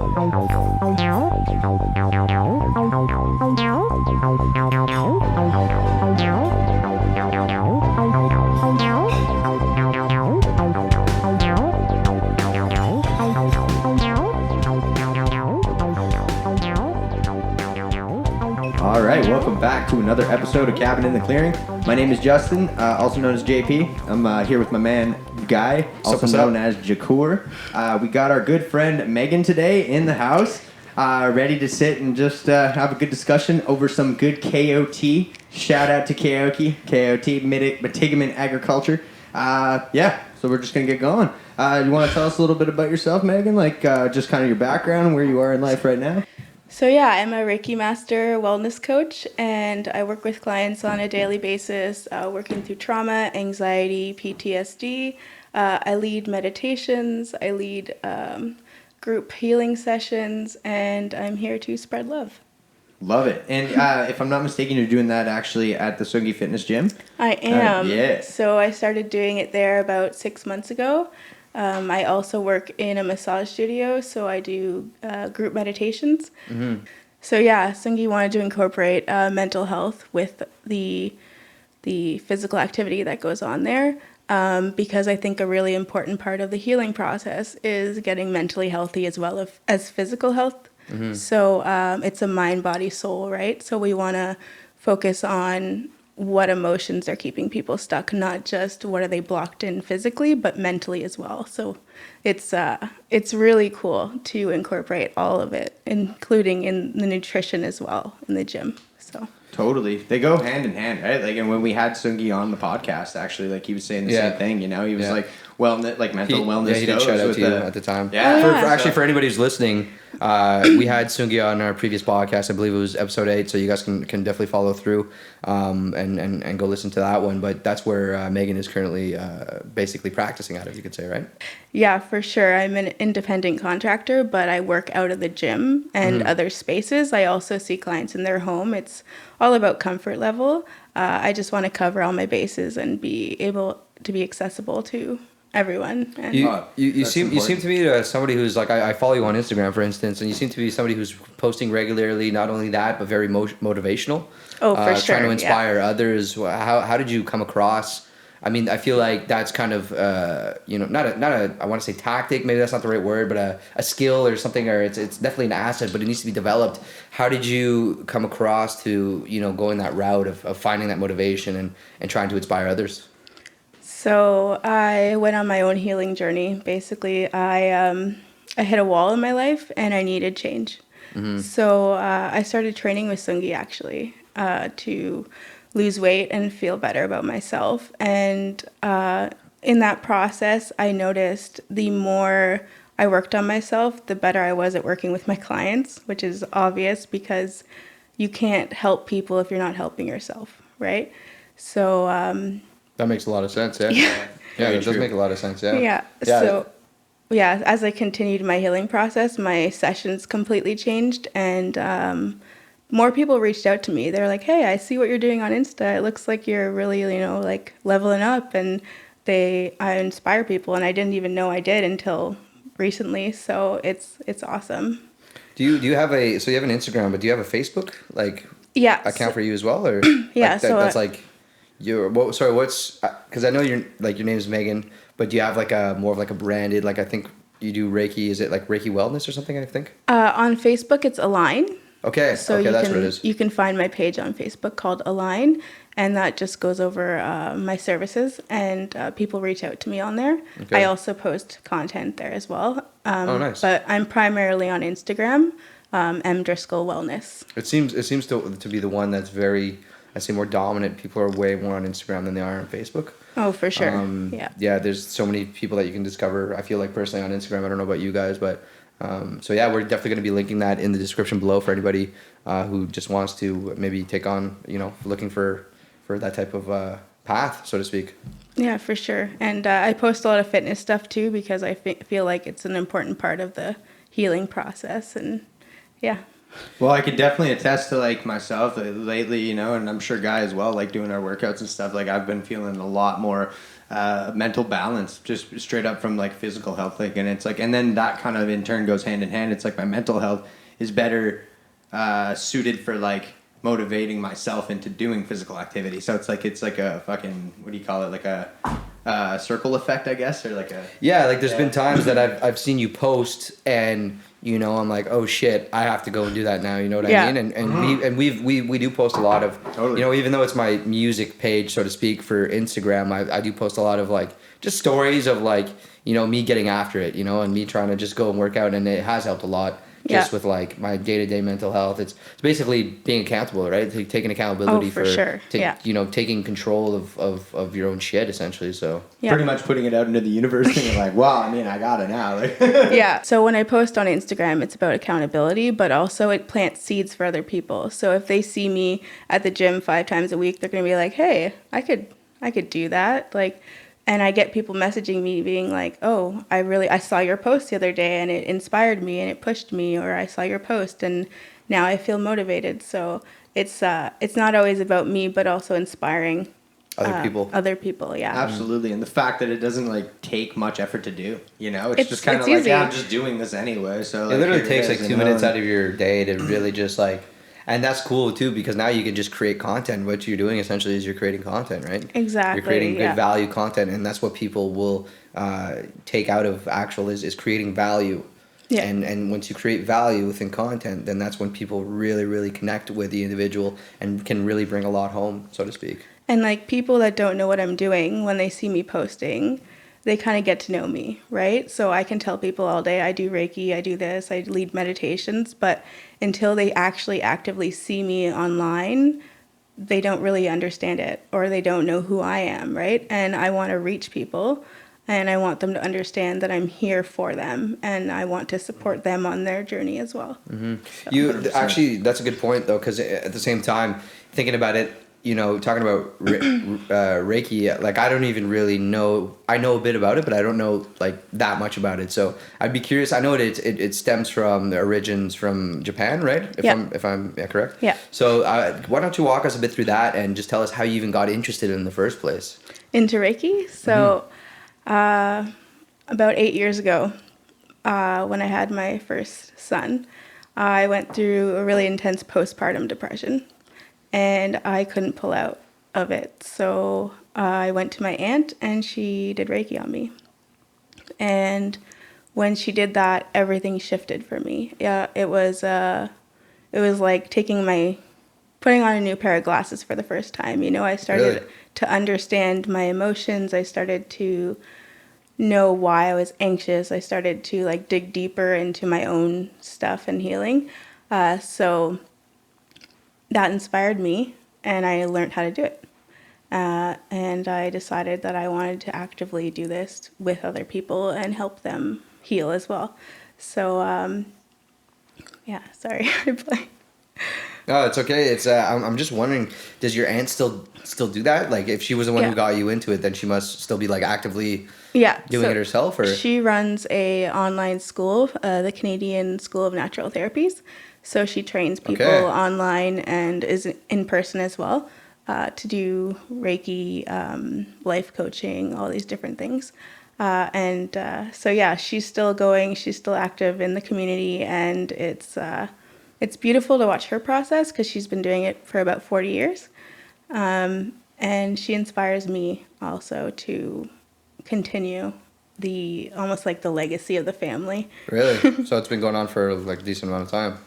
All right, welcome back to another episode of Cabin in the Clearing. My name is Justin, also known as JP. I'm here with my man Guy, also known as Jakur. We got our good friend Megan today in the house, ready to sit and just have a good discussion over some good Kayo-Tea. Shout out to Kayo-Tea, Metigamen Agriculture. So we're just going to get going. You want to tell us a little bit about yourself, Megan? Like just kind of your background and where you are in life right now? So I'm a Reiki master wellness coach, and I work with clients on a daily basis, working through trauma, anxiety, PTSD. I lead meditations, I lead group healing sessions, and I'm here to spread love. Love it. And if I'm not mistaken, you're doing that actually at the Sungi Fitness Gym? I am. Yeah. So I started doing it there about 6 months ago. I also work in a massage studio, so I do group meditations. Mm-hmm. So Sungi wanted to incorporate mental health with the physical activity that goes on there, because I think a really important part of the healing process is getting mentally healthy as well as physical health. Mm-hmm. So it's a mind, body, soul, right? So we want to focus on what emotions are keeping people stuck, not just what are they blocked in physically, but mentally as well. So it's really cool to incorporate all of it, including in the nutrition as well in the gym. So totally, they go hand in hand, right? Like, and when we had Sungi on the podcast, actually, like he was saying the same thing. You know, he was like wellness, like mental wellness. Yeah, he did shout out to you at the time. Yeah. For anybody who's listening, we had Sungi on our previous podcast. I believe it was episode 8, so you guys can definitely follow through and go listen to that one. But that's where Megan is currently basically practicing out of, you could say, right? Yeah, for sure. I'm an independent contractor, but I work out of the gym and other spaces. I also see clients in their home. It's all about comfort level. I just want to cover all my bases and be able to be accessible to everyone. And you seem to me somebody who's like, I follow you on Instagram, for instance, and you seem to be somebody who's posting regularly. Not only that, but very motivational. Oh, for sure. Trying to inspire others. How did you come across? I mean, I feel like that's kind of not a I want to say tactic. Maybe that's not the right word, but a skill or something, or it's definitely an asset, but it needs to be developed. How did you come across to going that route of finding that motivation and trying to inspire others? So I went on my own healing journey. Basically, I hit a wall in my life and I needed change. Mm-hmm. So I started training with Sungi actually to lose weight and feel better about myself. And in that process, I noticed the more I worked on myself, the better I was at working with my clients, which is obvious because you can't help people if you're not helping yourself, right? So that makes a lot of sense, yeah. Yeah, it does make a lot of sense, yeah. Yeah. So, as I continued my healing process, my sessions completely changed, and more people reached out to me. They're like, hey, I see what you're doing on Insta. It looks like you're really, like leveling up, and I inspire people, and I didn't even know I did until recently, so it's awesome. Do you have you have an Instagram, but do you have a Facebook, account for you as well, or? Yeah, that's like... what's, because I know your name is Megan, but do you have more of a branded, I think you do Reiki, is it like Reiki Wellness or something, I think? On Facebook, it's Align. Okay, so that's what it is. You can find my page on Facebook called Align, and that just goes over my services, and people reach out to me on there. Okay. I also post content there as well. Nice. But I'm primarily on Instagram, M Driskell Wellness. It seems to be the one that's very... I see more dominant. People are way more on Instagram than they are on Facebook. Oh, for sure. Yeah, there's so many people that you can discover. I feel like personally on Instagram, I don't know about you guys, but we're definitely going to be linking that in the description below for anybody who just wants to maybe take on, looking for that type of path, so to speak. Yeah, for sure. And I post a lot of fitness stuff too because I feel like it's an important part of the healing process, and yeah. Well, I could definitely attest to lately, and I'm sure Guy as well, doing our workouts and stuff. I've been feeling a lot more mental balance, just straight up from like physical health. Like, and it's like, and then that kind of in turn goes hand in hand. It's like my mental health is better suited for like motivating myself into doing physical activity. So it's like a fucking, what do you call it? Like a circle effect, I guess, or like a... Yeah, like there's been times that I've seen you post and, you know, I'm like, oh shit, I have to go and do that now. You know what I mean? And we do post a lot of, you know, even though it's my music page, so to speak, for Instagram, I do post a lot of like just stories of like, you know, me getting after it, you know, and me trying to just go and work out, and it has helped a lot. Just with like my day-to-day mental health, it's basically being accountable, right? Taking accountability for sure. You know, taking control of your own shit, essentially. So pretty much putting it out into the universe, and you're like, wow, I mean, I got it now. Like, yeah. So when I post on Instagram, it's about accountability, but also it plants seeds for other people. So if they see me at the gym 5 times a week, they're gonna be like, hey, I could do that, like. And I get people messaging me being like, oh, I saw your post the other day and it inspired me and it pushed me, or I saw your post and now I feel motivated. So it's not always about me, but also inspiring other people, yeah. Absolutely. And the fact that it doesn't like take much effort to do, you know, it's just kind of like, easy. Yeah, I'm just doing this anyway. So it literally takes like 2 minutes out of your day to really just like, and that's cool too, because now you can just create content. What you're doing essentially is you're creating content, right? Exactly. You're creating good value content, and that's what people will take out of actual is creating value. Yeah. And once you create value within content, then that's when people really, really connect with the individual and can really bring a lot home, so to speak. And like people that don't know what I'm doing, when they see me posting, they kind of get to know me, right? So I can tell people all day, I do Reiki, I do this, I lead meditations, but until they actually actively see me online, they don't really understand it, or they don't know who I am, right? And I want to reach people, and I want them to understand that I'm here for them, and I want to support them on their journey as well. Mm-hmm. So. Actually, that's a good point, though, because at the same time, thinking about it, you know, talking about Reiki, like I don't even really know. I know a bit about it, but I don't know like that much about it. So I'd be curious. I know it stems from the origins from Japan, right? If I'm correct. Yeah. So why don't you walk us a bit through that and just tell us how you even got interested in the first place? Into Reiki. So about 8 years ago, when I had my first son, I went through a really intense postpartum depression. And I couldn't pull out of it. So I went to my aunt and she did Reiki on me. And when she did that, everything shifted for me. Yeah, it was like putting on a new pair of glasses for the first time. You know, I started to understand my emotions. I started to know why I was anxious. I started to like dig deeper into my own stuff and healing. So that inspired me, and I learned how to do it. And I decided that I wanted to actively do this with other people and help them heal as well. So, yeah, sorry. No, it's okay. It's I'm just wondering, does your aunt still do that? Like, if she was the one who got you into it, then she must still be like actively doing it herself, or she runs a online school, the Canadian School of Natural Therapies. So she trains people online and is in person as well to do Reiki, life coaching, all these different things. So yeah, she's still going. She's still active in the community, and it's beautiful to watch her process because she's been doing it for about 40 years. And she inspires me also to continue almost like the legacy of the family. Really? So it's been going on for like a decent amount of time.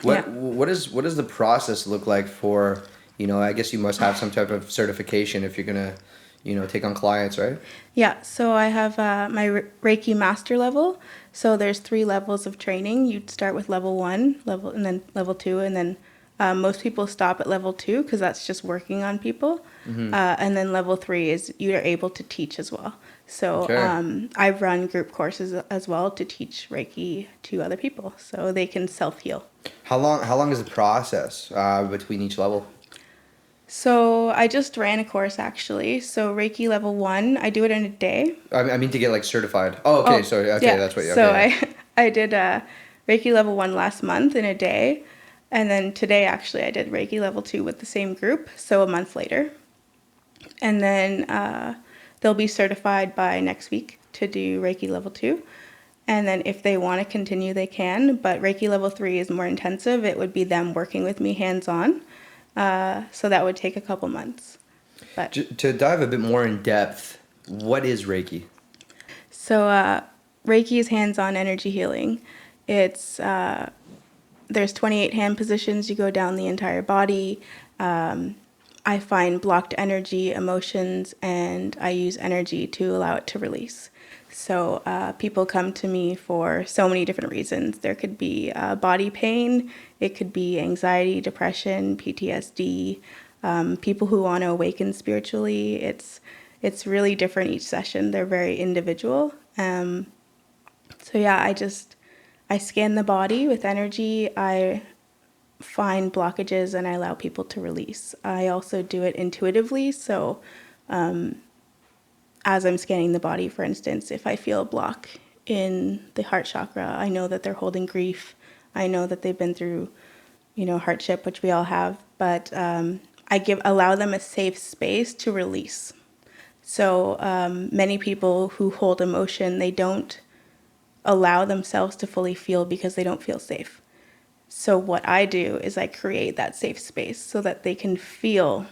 What does the process look like for, you know, I guess you must have some type of certification if you're gonna, you know, take on clients, right? Yeah, so I have my Reiki master level. So there's 3 levels of training. You'd start with level 1, and then level 2, and then most people stop at level 2 because that's just working on people. Mm-hmm. And then level 3 is you're able to teach as well. So I run group courses as well to teach Reiki to other people so they can self-heal. How long is the process between each level? So I just ran a course actually. So Reiki level 1, I do it in a day. I mean to get like certified. Oh, okay. Sorry. Okay, yeah. That's what. Okay. So I did Reiki level 1 last month in a day, and then today actually I did Reiki level 2 with the same group. So a month later, and then they'll be certified by next week to do Reiki level 2. And then if they want to continue, they can. But Reiki level 3 is more intensive. It would be them working with me hands-on. So that would take a couple months. But To dive a bit more in depth, what is Reiki? So Reiki is hands-on energy healing. It's there's 28 hand positions. You go down the entire body. I find blocked energy, emotions, and I use energy to allow it to release. So people come to me for so many different reasons. There could be body pain. It could be anxiety, depression, PTSD. People who want to awaken spiritually. It's really different each session. They're very individual. So yeah, I scan the body with energy. I find blockages and I allow people to release. I also do it intuitively. So as I'm scanning the body, for instance, if I feel a block in the heart chakra, I know that they're holding grief. I know that they've been through, hardship, which we all have. But I allow them a safe space to release. So many people who hold emotion, they don't allow themselves to fully feel because they don't feel safe. So what I do is I create that safe space so that they can feel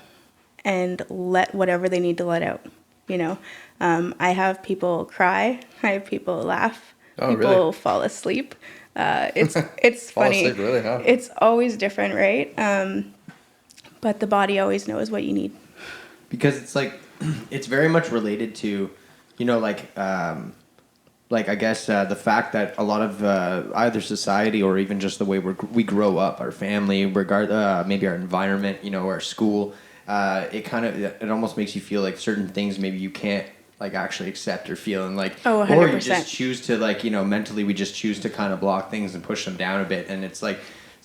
and let whatever they need to let out. I have people cry. I have people laugh. Oh, people really? fall asleep. It's Fall funny. asleep, really, huh? It's always different, right? But the body always knows what you need. Because it's like, it's very much related to, I guess the fact that a lot of either society or even just the way we grow up, our family, maybe our environment, our school, it almost makes you feel like certain things maybe you can't actually accept or feel, and 100%. Or you just choose to mentally we just choose to kind of block things and push them down a bit, and it's a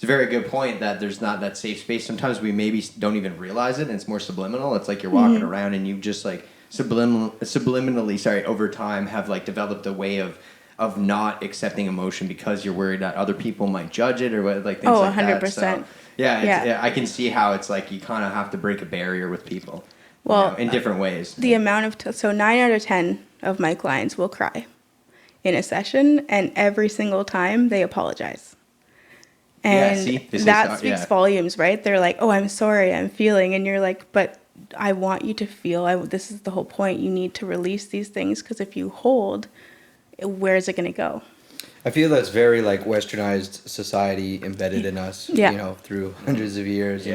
very good point that there's not that safe space. Sometimes we maybe don't even realize it, and it's more subliminal. It's like you're walking around and you just subliminally, over time have developed a way of not accepting emotion because you're worried that other people might judge it or things like 100%. that. So, yeah, I can see how it's you kind of have to break a barrier with people. Well, in different ways. The amount of so 9 out of 10 of my clients will cry in a session, and every single time they apologize. And that speaks volumes, right? They're like, "Oh, I'm sorry, I'm feeling," and you're like, "But I want you to feel. This is the whole point. You need to release these things because if you hold, where is it going to go?" I feel that's very westernized society embedded in us, through hundreds of years,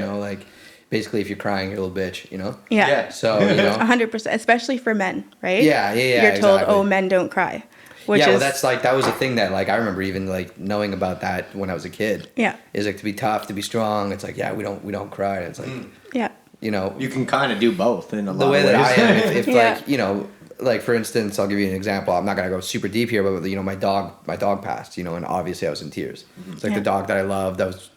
basically if you're crying, you're a little bitch, Yeah. So, 100%, especially for men, right? Yeah. You're told, "Oh, men don't cry." That's that was a thing that I remember even knowing about that when I was a kid. Yeah. Is to be tough, to be strong. It's we don't cry. It's yeah. You can kind of do both in a lot of ways. The way that I am, if Yeah. for instance, I'll give you an example. I'm not gonna go super deep here, but my dog passed, and obviously I was in tears. It's the dog that I loved. That was,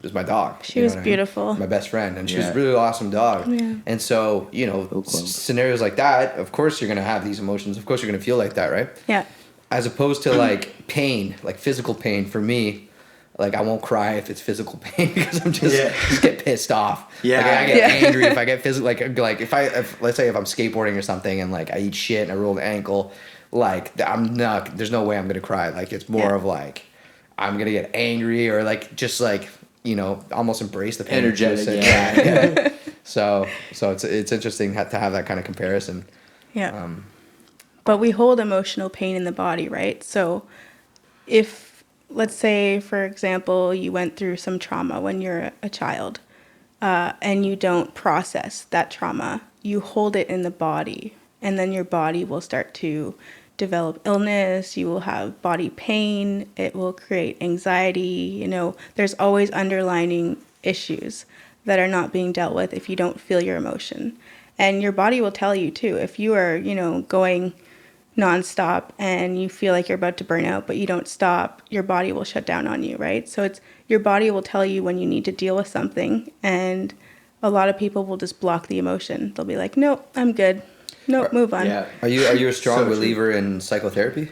was my dog. She was beautiful. My best friend, and she was a really awesome dog. Yeah. And so, scenarios like that, of course you're gonna have these emotions. Of course you're gonna feel like that, right? Yeah. As opposed to pain, physical pain. For me, I won't cry if it's physical pain because I'm just get pissed off. Yeah. I get angry if I get physical. If let's say if I'm skateboarding or something and I eat shit and I roll an ankle, I'm not. There's no way I'm gonna cry. It's more of I'm gonna get angry or almost embrace the pain. Energetic. Yeah. So it's interesting to have that kind of comparison. Yeah. But we hold emotional pain in the body, right? So if, let's say, for example, you went through some trauma when you're a child and you don't process that trauma, you hold it in the body, and then your body will start to develop illness. You will have body pain. It will create anxiety. There's always underlying issues that are not being dealt with if you don't feel your emotion. And your body will tell you too. If you are, going nonstop and you feel like you're about to burn out, but you don't stop, your body will shut down on you, right? So your body will tell you when you need to deal with something, and a lot of people will just block the emotion. They'll be like, "Nope, I'm good. Nope, move on." Yeah. Are you a strong believer in psychotherapy?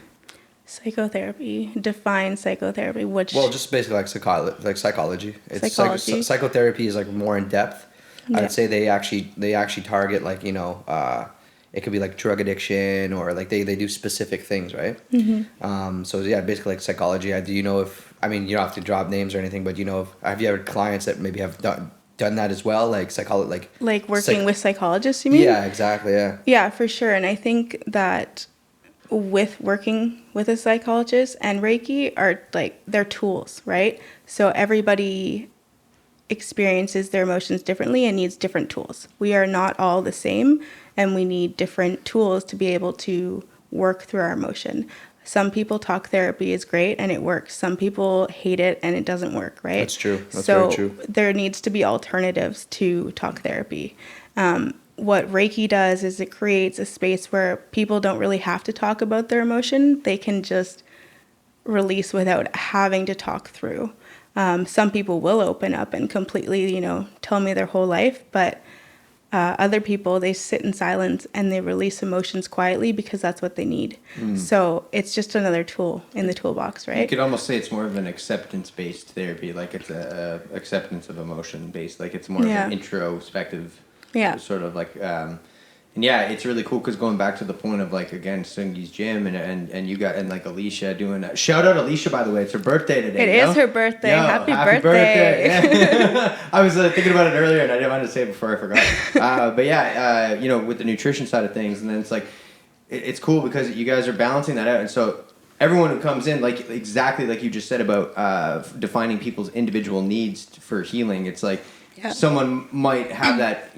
Psychotherapy. Define psychotherapy. Just basically psychology. It's Psychology. Psychotherapy is more in depth. Yeah. I'd say they actually target it could be like drug addiction, or like they do specific things, right? So yeah, basically like psychology. Do you know if, I mean, you don't have to drop names or anything, but you know, have you ever clients that maybe have done that as well, like psychology, like working with psychologists, you mean? Yeah, exactly. Yeah, for sure. And I think that with working with a psychologist and Reiki are like, they're tools, right? So everybody experiences their emotions differently and needs different tools. We are not all the same, and we need different tools to be able to work through our emotion. Some people, talk therapy is great and it works. Some people hate it and it doesn't work, right? That's true. That's so very true. There needs to be alternatives to talk therapy. What Reiki does is it creates a space where people don't really have to talk about their emotion. They can just release without having to talk through. Some people will open up and completely, tell me their whole life, but other people, they sit in silence and they release emotions quietly because that's what they need. So it's just another tool in the toolbox, right? You could almost say it's more of an acceptance-based therapy, like it's a acceptance of emotion-based, like it's more of an introspective sort of like... and yeah, it's really cool because going back to the point of like, again, Sungi's gym and you got, and like Alicia doing that. Shout out Alicia, by the way. It's her birthday today. It is her birthday. Yo, happy birthday. Yeah. I was thinking about it earlier and I didn't want to say it before I forgot. But yeah, with the nutrition side of things, and then it's like, it's cool because you guys are balancing that out. And so everyone who comes in, like exactly like you just said about defining people's individual needs for healing, it's like, someone might have that,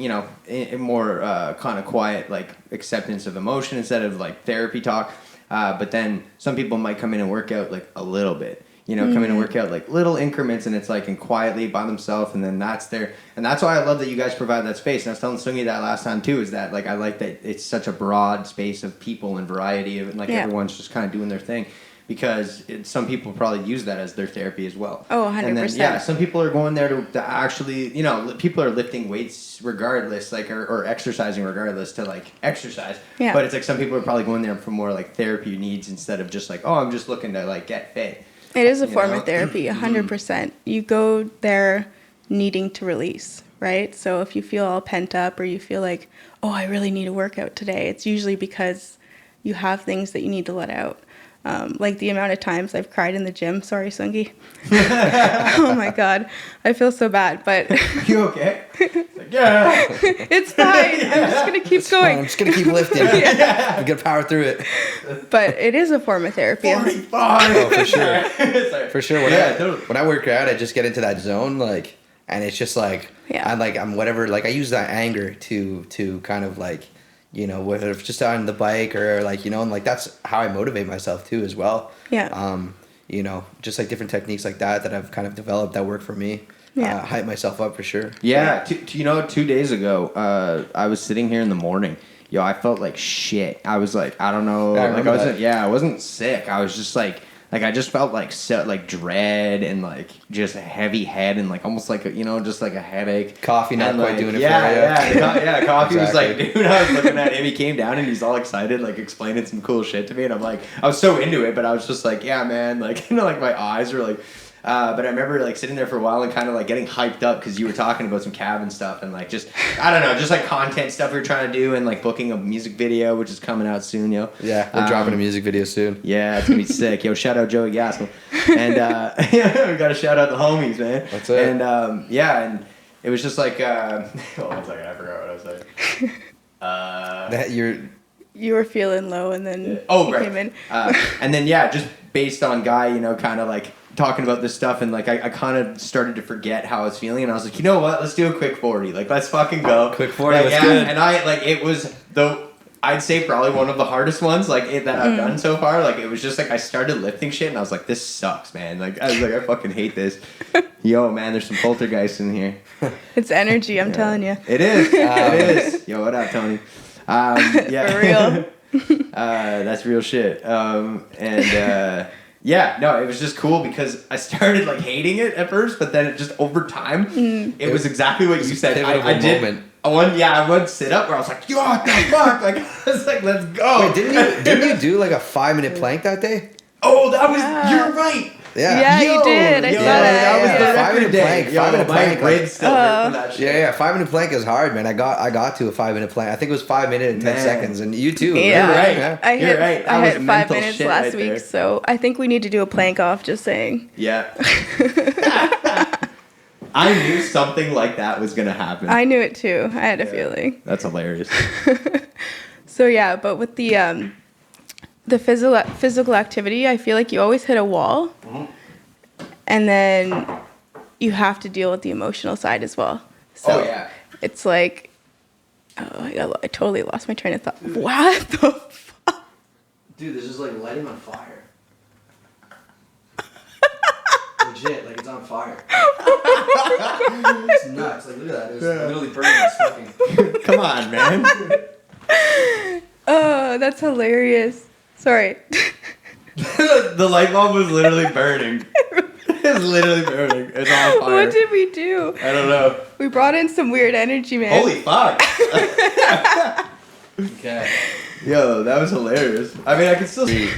more kind of quiet, like acceptance of emotion instead of like therapy talk. But then some people might come in and work out like a little bit, come in and work out like little increments, and it's like and quietly by themselves, and then that's there. And that's why I love that you guys provide that space. And I was telling Sungi that last time too, is that like I like that it's such a broad space of people and variety of, and like everyone's just kind of doing their thing. Because some people probably use that as their therapy as well. Oh, 100%. And then, some people are going there to actually, people are lifting weights regardless, like, or exercising regardless to, like, exercise. Yeah. But it's like some people are probably going there for more, like, therapy needs instead of just, like, I'm just looking to, like, get fit. It is a form of therapy, 100%. You go there needing to release, right? So if you feel all pent up or you feel like, I really need a workout today, it's usually because you have things that you need to let out. Like the amount of times I've cried in the gym. Sorry, Sungi. Oh my God. I feel so bad, but... You okay? Yeah. It's fine. I'm just going to keep going. I'm just going to keep lifting. I'm going to power through it. But it is a form of therapy. 45. Oh, for sure. For sure. Totally. When I work out, I just get into that zone, like, and it's just like, I'm whatever, like I use that anger to kind of like, whether it's just on the bike or like, and like that's how I motivate myself too as well. Yeah. Just like different techniques like that I've kind of developed that work for me. Hype myself up for sure. Yeah. 2 days ago, I was sitting here in the morning. I felt like shit. I was like, I don't know. I wasn't sick. I was just like I just felt like dread and like just a heavy head and like almost like just like a headache. Coffee not quite doing it for you. Yeah, coffee was like, Exactly. dude, I was looking at him, he came down and he's all excited, like explaining some cool shit to me, and I'm like, I was so into it, but I was just like, yeah, man, like, like my eyes were like, but I remember like sitting there for a while and kind of like getting hyped up because you were talking about some cabin stuff and like just, I don't know, just like content stuff we were trying to do and like booking a music video, which is coming out soon, yo. Yeah, we're dropping a music video soon. Yeah, it's going to be sick. Yo, shout out Joey Gaskell. And we got to shout out the homies, man. That's it. And and it was just like, hold on a second, I forgot what I was saying. You were feeling low and then you came in. And then, just based on Guy, kind of like talking about this stuff and like I kind of started to forget how I was feeling and I was like, you know what, let's do a quick 40, like let's fucking go. Quick 40, like, that's good. And I like it was I'd say probably one of the hardest ones that I've done so far. Like it was just like I started lifting shit and I was like, this sucks, man. Like I was like, I fucking hate this. Yo, man, there's some poltergeists in here. It's energy, I'm telling you. It is. It is. Yo, what up, Tony? For real. That's real shit. It was just cool because I started like hating it at first, but then it just over time, it was exactly what you said. I did. Moment. One sit up where I was like, yo, what the fuck? Like I was like, let's go. Wait, didn't you do like a 5-minute plank that day? Oh, that was. You're right. Yeah. You did. I saw That was that. the Yeah. 5 minute plank. Yo, 5 minute my plank. ribs Like, still hurt from that shit. yeah. 5 minute plank is hard, man. I got to a 5 minute plank. I think it was 5 minutes and 10 Man. seconds, and you too. Yeah. You're right. Yeah. I You're hit, right. That I was hit 5 mental minutes shit last right week, there. so I think we need to do a plank off, just saying. Yeah. I knew something like that was gonna happen. I knew it too. I had a feeling. That's hilarious. So yeah, but with the physical activity, I feel like you always hit a wall, and then you have to deal with the emotional side as well. So Oh, yeah. it's like, I totally lost my train of thought. What the fuck? Dude, this is like lighting on fire. Legit, like it's on fire. It's nuts. Like look at that. It was literally burning and smoking. Come on, man. Oh, that's hilarious. Sorry. The light bulb was literally burning. It's literally burning. It's on fire. What did we do? I don't know. We brought in some weird energy, man. Holy fuck. Okay. Yo, that was hilarious. I mean, I can still see.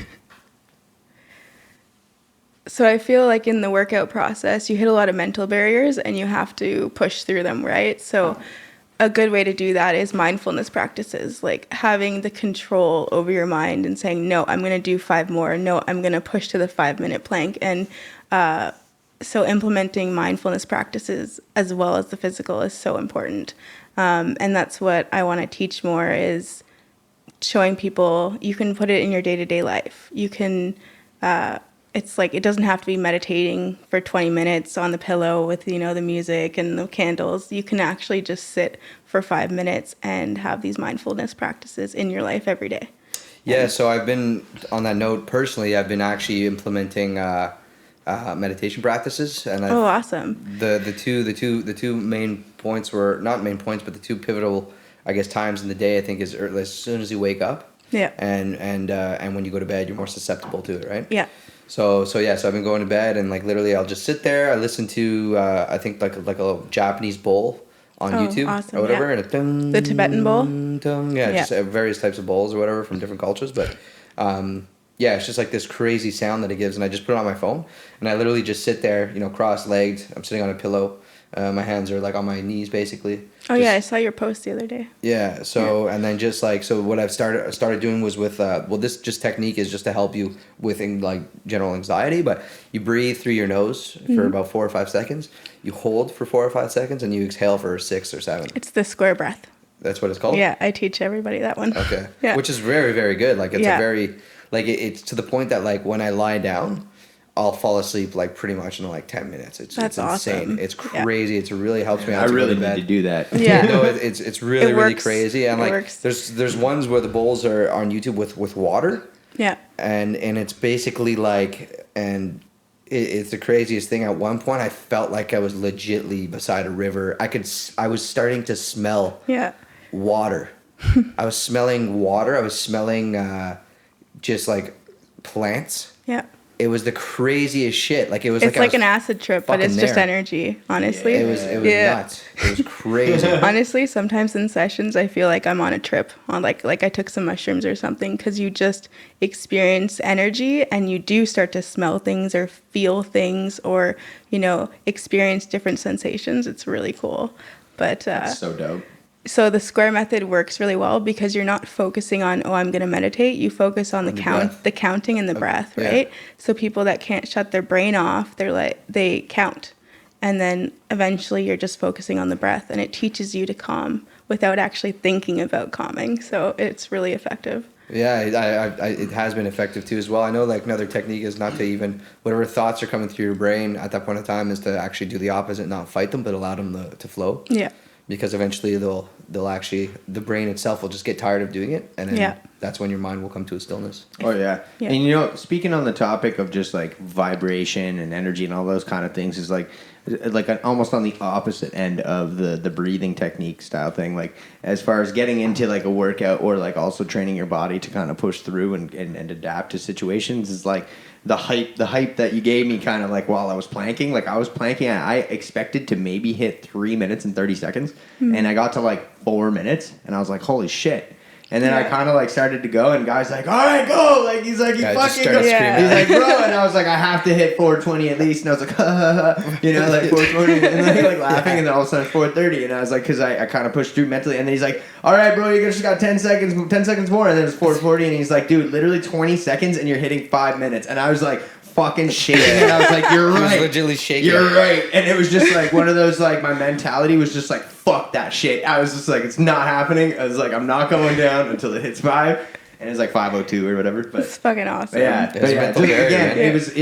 So I feel like in the workout process, you hit a lot of mental barriers and you have to push through them, right? So a good way to do that is mindfulness practices, like having the control over your mind and saying, no, I'm going to do 5 more. No, I'm going to push to the 5 minute plank. And so implementing mindfulness practices as well as the physical is so important. And that's what I want to teach more is showing people you can put it in your day-to-day life. You can, it's like, it doesn't have to be meditating for 20 minutes on the pillow with, the music and the candles. You can actually just sit for 5 minutes and have these mindfulness practices in your life every day. Yeah, so I've been, on that note, personally, I've been actually implementing meditation practices, and Awesome. The two main points were not main points, but the two pivotal, I guess, times in the day. I think is as soon as you wake up, Yeah. and when you go to bed, you're more susceptible to it, right? Yeah. So I've been going to bed, and like literally, I'll just sit there. I listen to I think like a Japanese bowl on YouTube awesome, or whatever, yeah. and a dun, The Tibetan bowl? dun, Yeah. just various types of bowls or whatever from different cultures, but. Yeah, it's just like this crazy sound that it gives, and I just put it on my phone, and I literally just sit there, cross-legged. I'm sitting on a pillow. My hands are like on my knees, basically. Oh, yeah, I saw your post the other day. Yeah. So and then just like what I've started doing was with this just technique is just to help you with like general anxiety, but you breathe through your nose for about 4 or 5 seconds. You hold for 4 or 5 seconds, and you exhale for 6 or 7. It's the square breath. That's what it's called. Yeah, I teach everybody that one. Okay. Yeah. Which is very, very good. Like it's Yeah. a very like it's to the point that like when I lie down, I'll fall asleep like pretty much in like 10 minutes. It's That's insane. awesome. It's crazy. It really helps me out. I to go really to bed. need to do that. Yeah. No, it's really It really works. crazy. And It like works. there's ones where the bowls are on YouTube with water, Yeah. and it's basically like it's the craziest thing. At one point, I felt like I was legitly beside a river. I was starting to smell Yeah. water. I was smelling water. I was smelling just like plants. Yeah. It was the craziest shit. Like it was It's I like was an acid trip, but it's fucking just there. energy, honestly. It was Yeah. nuts. It was crazy. Honestly, sometimes in sessions, I feel like I'm on a trip, on like I took some mushrooms or something, because you just experience energy and you do start to smell things or feel things or, experience different sensations. It's really cool. But That's so dope. so the square method works really well because you're not focusing on, I'm going to meditate. You focus on the breath. the counting and the breath, yeah. right? So people that can't shut their brain off, they count. And then eventually you're just focusing on the breath, and it teaches you to calm without actually thinking about calming. So it's really effective. Yeah, it has been effective too as well. I know like another technique is not to even, whatever thoughts are coming through your brain at that point in time is to actually do the opposite, not fight them, but allow them to flow. Yeah. Because eventually they'll actually, the brain itself will just get tired of doing it, and then Yeah. that's when your mind will come to a stillness. Oh yeah. Yeah. And speaking on the topic of just like vibration and energy and all those kind of things is like almost on the opposite end of the breathing technique style thing. Like as far as getting into like a workout or like also training your body to kind of push through and adapt to situations is like the hype that you gave me kind of like while I was planking. Like I was planking, I expected to maybe hit 3 minutes and 30 seconds, and I got to like 4 minutes, and I was like, holy shit. And then I kind of like started to go, and guy's like, all right, go. Like, he's like, you fucking go. Yeah. He's like, bro. And I was like, I have to hit 420 at least. And I was like, ha, ha, ha. You know, like 420. And then like laughing. And then all of a sudden it's 430. And I was like, because I kind of pushed through mentally. And then he's like, all right, bro, you just got 10 seconds more. And then it's 440. And he's like, dude, literally 20 seconds and you're hitting 5 minutes. And I was like, fucking shaking. And I was like, you're right. He was legitimately shaking. You're right. And it was just like one of those, like, my mentality was just like, fuck that shit. I was just like, it's not happening. I was like, I'm not going down until it hits 5. And it's like 5:02 or whatever. But it's fucking awesome. Yeah. It's mental barrier, again, man. it's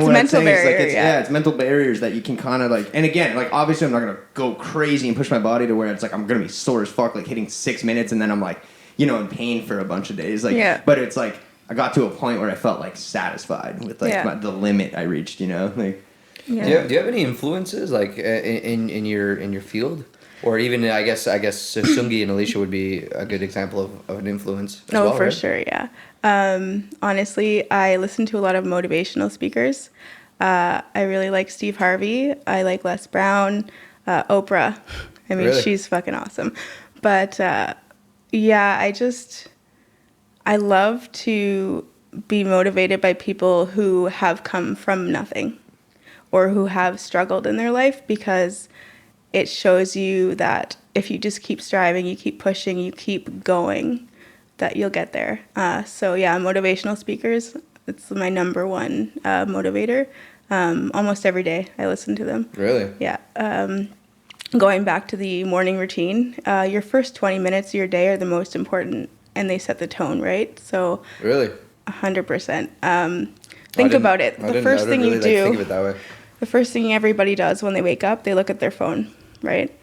mental barrier. It's mental barriers that you can kind of like, and again, like, obviously I'm not going to go crazy and push my body to where it's like, I'm going to be sore as fuck, like hitting 6 minutes and then I'm like, you know, in pain for a bunch of days. Like, but it's like, I got to a point where I felt like satisfied with like the limit I reached, you know? Like, Do you have any influences like in your field, or even I guess Sungi and Alicia would be a good example of an influence. As well, for right? sure, yeah. Honestly, I listen to a lot of motivational speakers. I really like Steve Harvey. I like Les Brown, Oprah. I mean, Really? she's fucking awesome. But I love to be motivated by people who have come from nothing or who have struggled in their life, because it shows you that if you just keep striving, you keep pushing, you keep going, that you'll get there. Motivational speakers, it's my number one motivator. Almost every day I listen to them. Really? Yeah. Going back to the morning routine, your first 20 minutes of your day are the most important, and they set the tone, right? So Really? 100%. Think about it. The first thing you do, think of it that way. the first thing everybody does when they wake up, they look at their phone, right?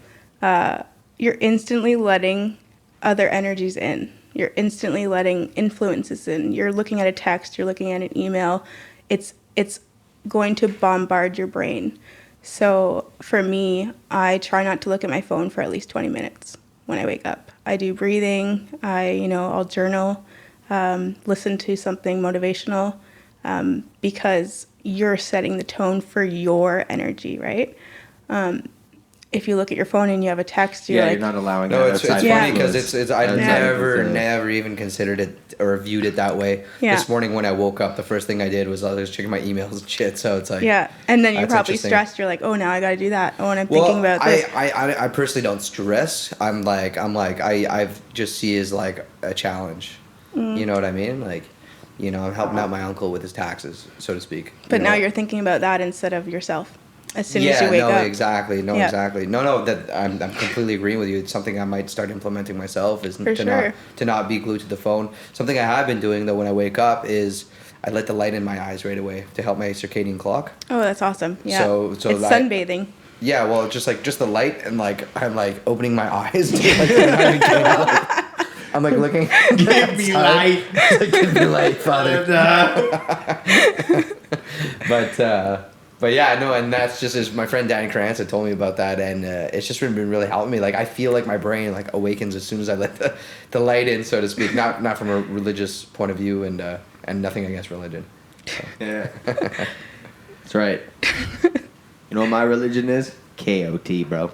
You're instantly letting other energies in. You're instantly letting influences in. You're looking at a text, you're looking at an email. It's going to bombard your brain. So for me, I try not to look at my phone for at least 20 minutes when I wake up. I do breathing. I'll journal, listen to something motivational, because you're setting the tone for your energy, right? If you look at your phone and you have a text, you're not allowing No, that it's outside funny influence. because I never even considered it or viewed it that way. Yeah. This morning when I woke up, the first thing I did was I was checking my emails and shit. So it's like, and then you're that's probably interesting. stressed. You're like, oh, now I got to do that. Oh, and I'm thinking about this. I personally don't stress. I just see it as like a challenge. You know what I mean? Like, you know, I'm helping out my uncle with his taxes, so to speak. But now know? you're thinking about that instead of yourself. As soon as you wake up. Exactly. Exactly. That I'm completely agreeing with you. It's something I might start implementing myself is to not be glued to the phone. Something I have been doing though when I wake up is I let the light in my eyes right away to help my circadian clock. Oh, that's awesome. Yeah. So it's sunbathing. Yeah, well, just the light and like I'm like opening my eyes to I'm like looking. Give me light. Give me light, Father. But yeah, no, and that's just as my friend Danny Cranston told me about that, and it's just been really helping me. Like I feel like my brain like awakens as soon as I let the light in, so to speak. Not from a religious point of view, and nothing against religion. So. Yeah, that's right. You know what my religion is? Kayo-Tea, bro.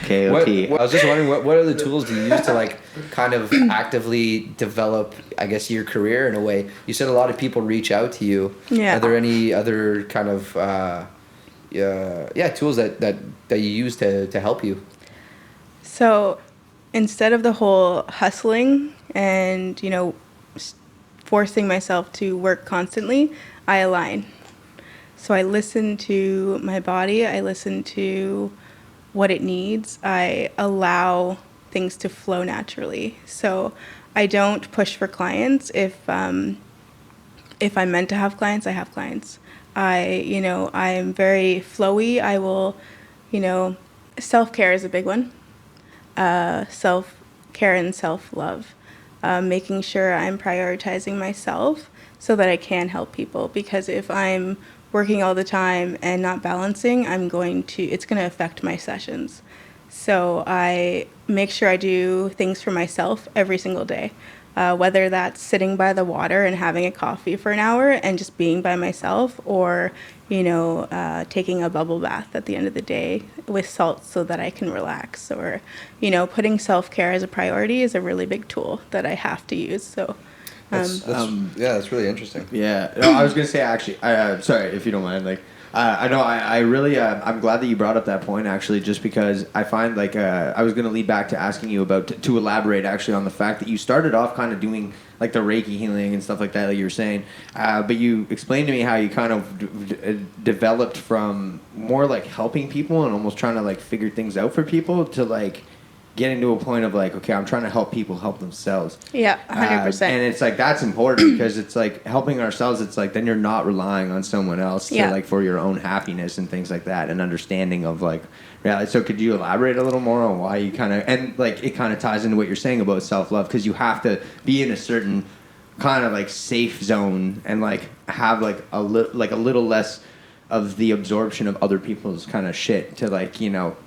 Kayo-Tea. I was just wondering, what other tools do you use to like kind of actively develop, I guess, your career in a way? You said a lot of people reach out to you. Yeah. Are there any other kind of tools that you use to help you? So instead of the whole hustling and, forcing myself to work constantly, I align. So I listen to my body, I listen to what it needs, I allow things to flow naturally. So I don't push for clients. If I'm meant to have clients, I have clients. I'm very flowy. I will, self-care is a big one. Self-care and self-love. Making sure I'm prioritizing myself so that I can help people. Because if I'm working all the time and not balancing, it's going to affect my sessions. So I make sure I do things for myself every single day. whether that's sitting by the water and having a coffee for an hour and just being by myself, or, taking a bubble bath at the end of the day with salt so that I can relax, or, putting self-care as a priority is a really big tool that I have to use. So That's really interesting. Yeah, no, I was gonna say actually. Sorry if you don't mind. Like, I know I really I'm glad that you brought up that point actually, just because I find like I was gonna lead back to asking you about to elaborate actually on the fact that you started off kind of doing like the Reiki healing and stuff like that, like you were saying, but you explained to me how you kind of developed from more like helping people and almost trying to like figure things out for people to like getting to a point of like, okay, I'm trying to help people help themselves. Yeah, 100%. And it's like, that's important because it's like helping ourselves. It's like, then you're not relying on someone else to like for your own happiness and things like that, and understanding of like reality. So could you elaborate a little more on why you kind of, and like it kind of ties into what you're saying about self-love, because you have to be in a certain kind of like safe zone and like have like a little less of the absorption of other people's kind of shit to like,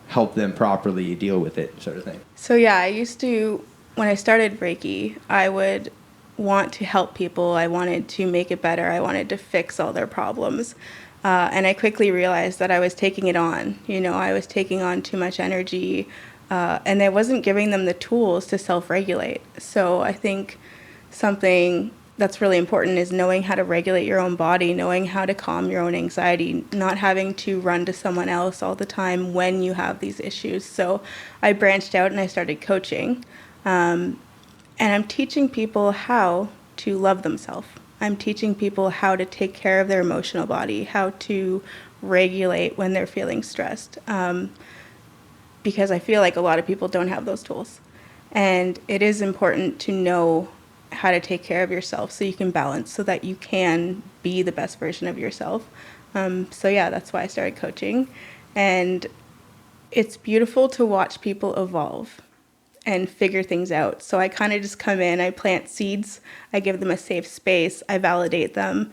help them properly deal with it, sort of thing. So yeah, I used to, when I started Reiki, I would want to help people. I wanted to make it better. I wanted to fix all their problems. And I quickly realized that I was taking it on. I was taking on too much energy, and I wasn't giving them the tools to self-regulate. So I think something that's really important is knowing how to regulate your own body, knowing how to calm your own anxiety, not having to run to someone else all the time when you have these issues. So I branched out and I started coaching. And I'm teaching people how to love themselves. I'm teaching people how to take care of their emotional body, how to regulate when they're feeling stressed. Because I feel like a lot of people don't have those tools. And it is important to know how to take care of yourself so you can balance, so that you can be the best version of yourself. So yeah, that's why I started coaching. And it's beautiful to watch people evolve and figure things out. So I kind of just come in, I plant seeds, I give them a safe space, I validate them,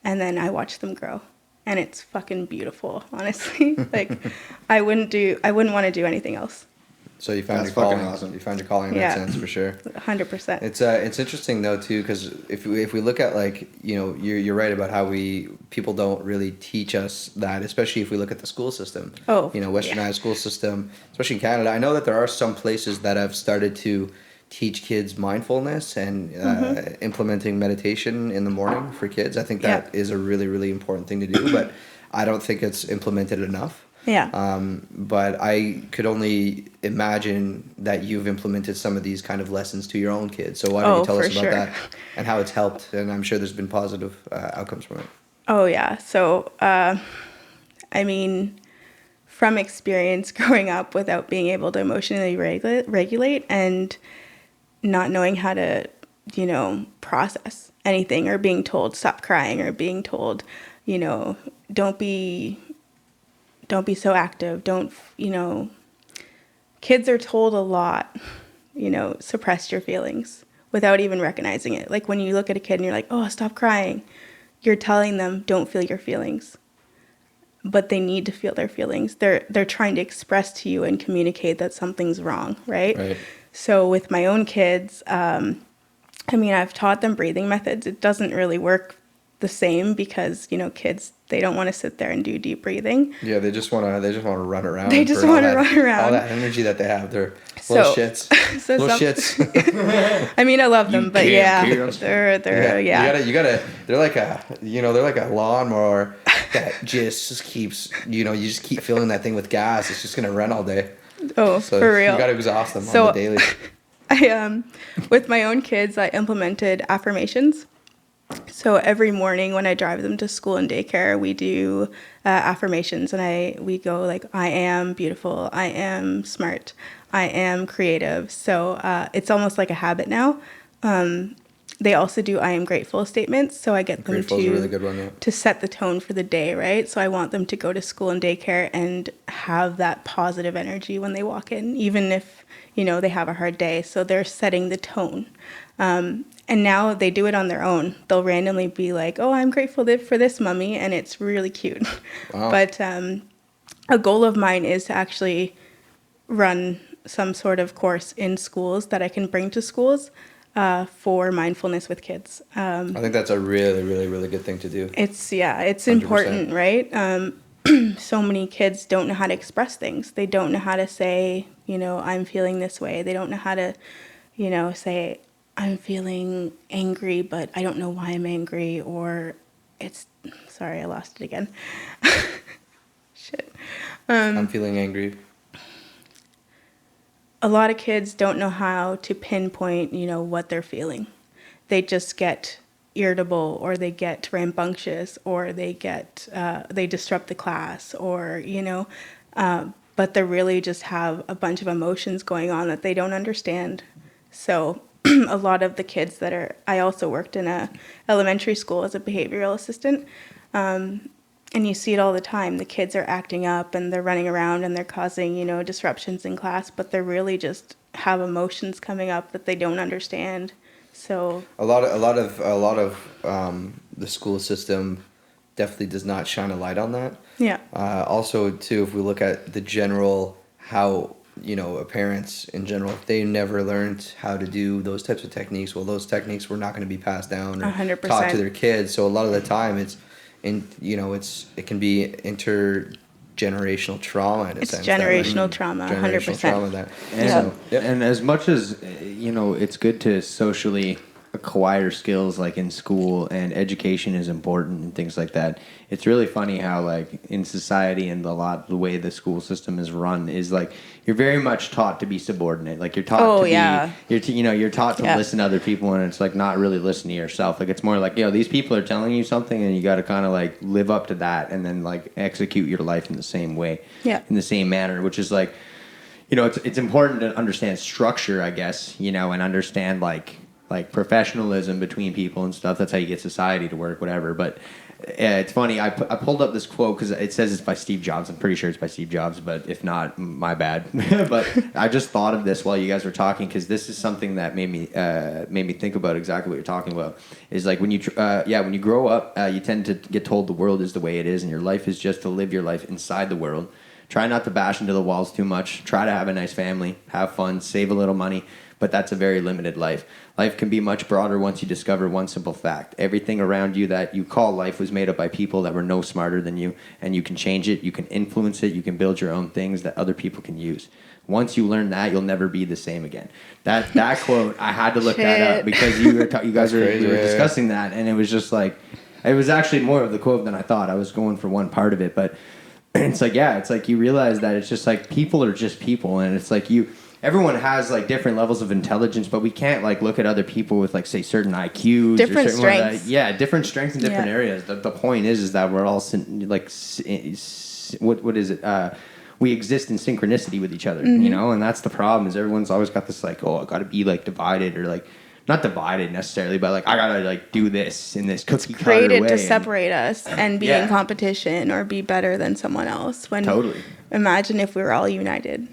and then I watch them grow. And it's fucking beautiful, honestly. Like I wouldn't want to do anything else. So you found That's your calling. fucking awesome. You found your calling in that sense, for sure. 100%. It's interesting though too, because if we look at like you're right about how people don't really teach us that, especially if we look at the school system. Westernized school system, especially in Canada. I know that there are some places that have started to teach kids mindfulness and implementing meditation in the morning for kids. I think that is a really, really important thing to do, but I don't think it's implemented enough. Yeah. But I could only imagine that you've implemented some of these kind of lessons to your own kids. So why don't you tell us about that and how it's helped? And I'm sure there's been positive outcomes from it. Oh, yeah. So, from experience growing up without being able to emotionally regulate and not knowing how to, process anything, or being told stop crying, or being told, don't be so active. Kids are told a lot, suppress your feelings without even recognizing it. Like when you look at a kid and you're like, oh, stop crying, you're telling them don't feel your feelings. But they need to feel their feelings. They're trying to express to you and communicate that something's wrong, right? Right. So with my own kids, I've taught them breathing methods. It doesn't really work the same because, kids, they don't want to sit there and do deep breathing. Yeah, they just want to run around. They just want to run around. All that energy that they have, they're little shits. Shits. I love them, but they're You gotta. They're like a lawnmower that just keeps. You just keep filling that thing with gas. It's just gonna run all day. Oh, so for real. You gotta exhaust them on the daily. With my own kids, I implemented affirmations. So every morning when I drive them to school and daycare, we do affirmations, and we go like, I am beautiful, I am smart, I am creative. So it's almost like a habit now. They also do I am grateful statements, so I get them Grateful's a really good one, yeah. to set the tone for the day, right? So I want them to go to school and daycare and have that positive energy when they walk in, even if, they have a hard day. So they're setting the tone. And now they do it on their own. They'll randomly be like, oh, I'm grateful for this, Mommy, and it's really cute. Wow. But a goal of mine is to actually run some sort of course in schools that I can bring to schools for mindfulness with kids. I think that's a really, really, really good thing to do. It's 100%. Important, right? So many kids don't know how to express things. They don't know how to say, I'm feeling this way. They don't know how to, say, I'm feeling angry, but I don't know why I'm angry, or sorry, I lost it again. Shit. I'm feeling angry. A lot of kids don't know how to pinpoint, what they're feeling. They just get irritable, or they get rambunctious, or they disrupt the class, or, but they really just have a bunch of emotions going on that they don't understand. So a lot of the kids I also worked in a elementary school as a behavioral assistant. And you see it all the time. The kids are acting up and they're running around and they're causing, disruptions in class, but they really just have emotions coming up that they don't understand. So a lot of the school system definitely does not shine a light on that. Yeah. Also, too, if we look at the general how parents in general, if they never learned how to do those types of techniques, well, those techniques were not going to be passed down or 100%. taught to their kids. So a lot of the time, it can be intergenerational trauma in a sense. Generational trauma, 100%. Generational trauma that. And as much as it's good to socially acquire skills like in school, and education is important and things like that. It's really funny how like in society and the way the school system is run is like you're very much taught to be subordinate. Like you're taught you're taught to listen to other people, and it's like not really listen to yourself. Like it's more like, these people are telling you something and you got to kind of like live up to that and then like execute your life in the same way, in the same manner, which is like, it's important to understand structure, I guess, and understand like professionalism between people and stuff. That's how you get society to work, whatever. But it's funny. I pulled up this quote because it says it's by Steve Jobs. I'm pretty sure it's by Steve Jobs, but if not, my bad. But I just thought of this while you guys were talking, because this is something that made me think about exactly what you're talking about. Is like when you grow up, you tend to get told the world is the way it is, and your life is just to live your life inside the world. Try not to bash into the walls too much. Try to have a nice family, have fun, save a little money. But that's a very limited life. Life can be much broader once you discover one simple fact. Everything around you that you call life was made up by people that were no smarter than you, and you can change it, you can influence it, you can build your own things that other people can use. Once you learn that, you'll never be the same again. That quote, I had to look that up because you guys were discussing that, and it was just like, it was actually more of the quote than I thought. I was going for one part of it, but it's like you realize that it's just like people are just people, and it's like everyone has like different levels of intelligence, but we can't like look at other people with like say certain IQs, different or certain strengths. Different strengths in different areas. The point is that we're all like what is it? We exist in synchronicity with each other, and that's the problem. Is everyone's always got this like, I got to be like divided, or like not divided necessarily, but like I gotta like do this in this cookie cutter way. Created to separate us and be in competition or be better than someone else. When totally. Imagine if we were all united.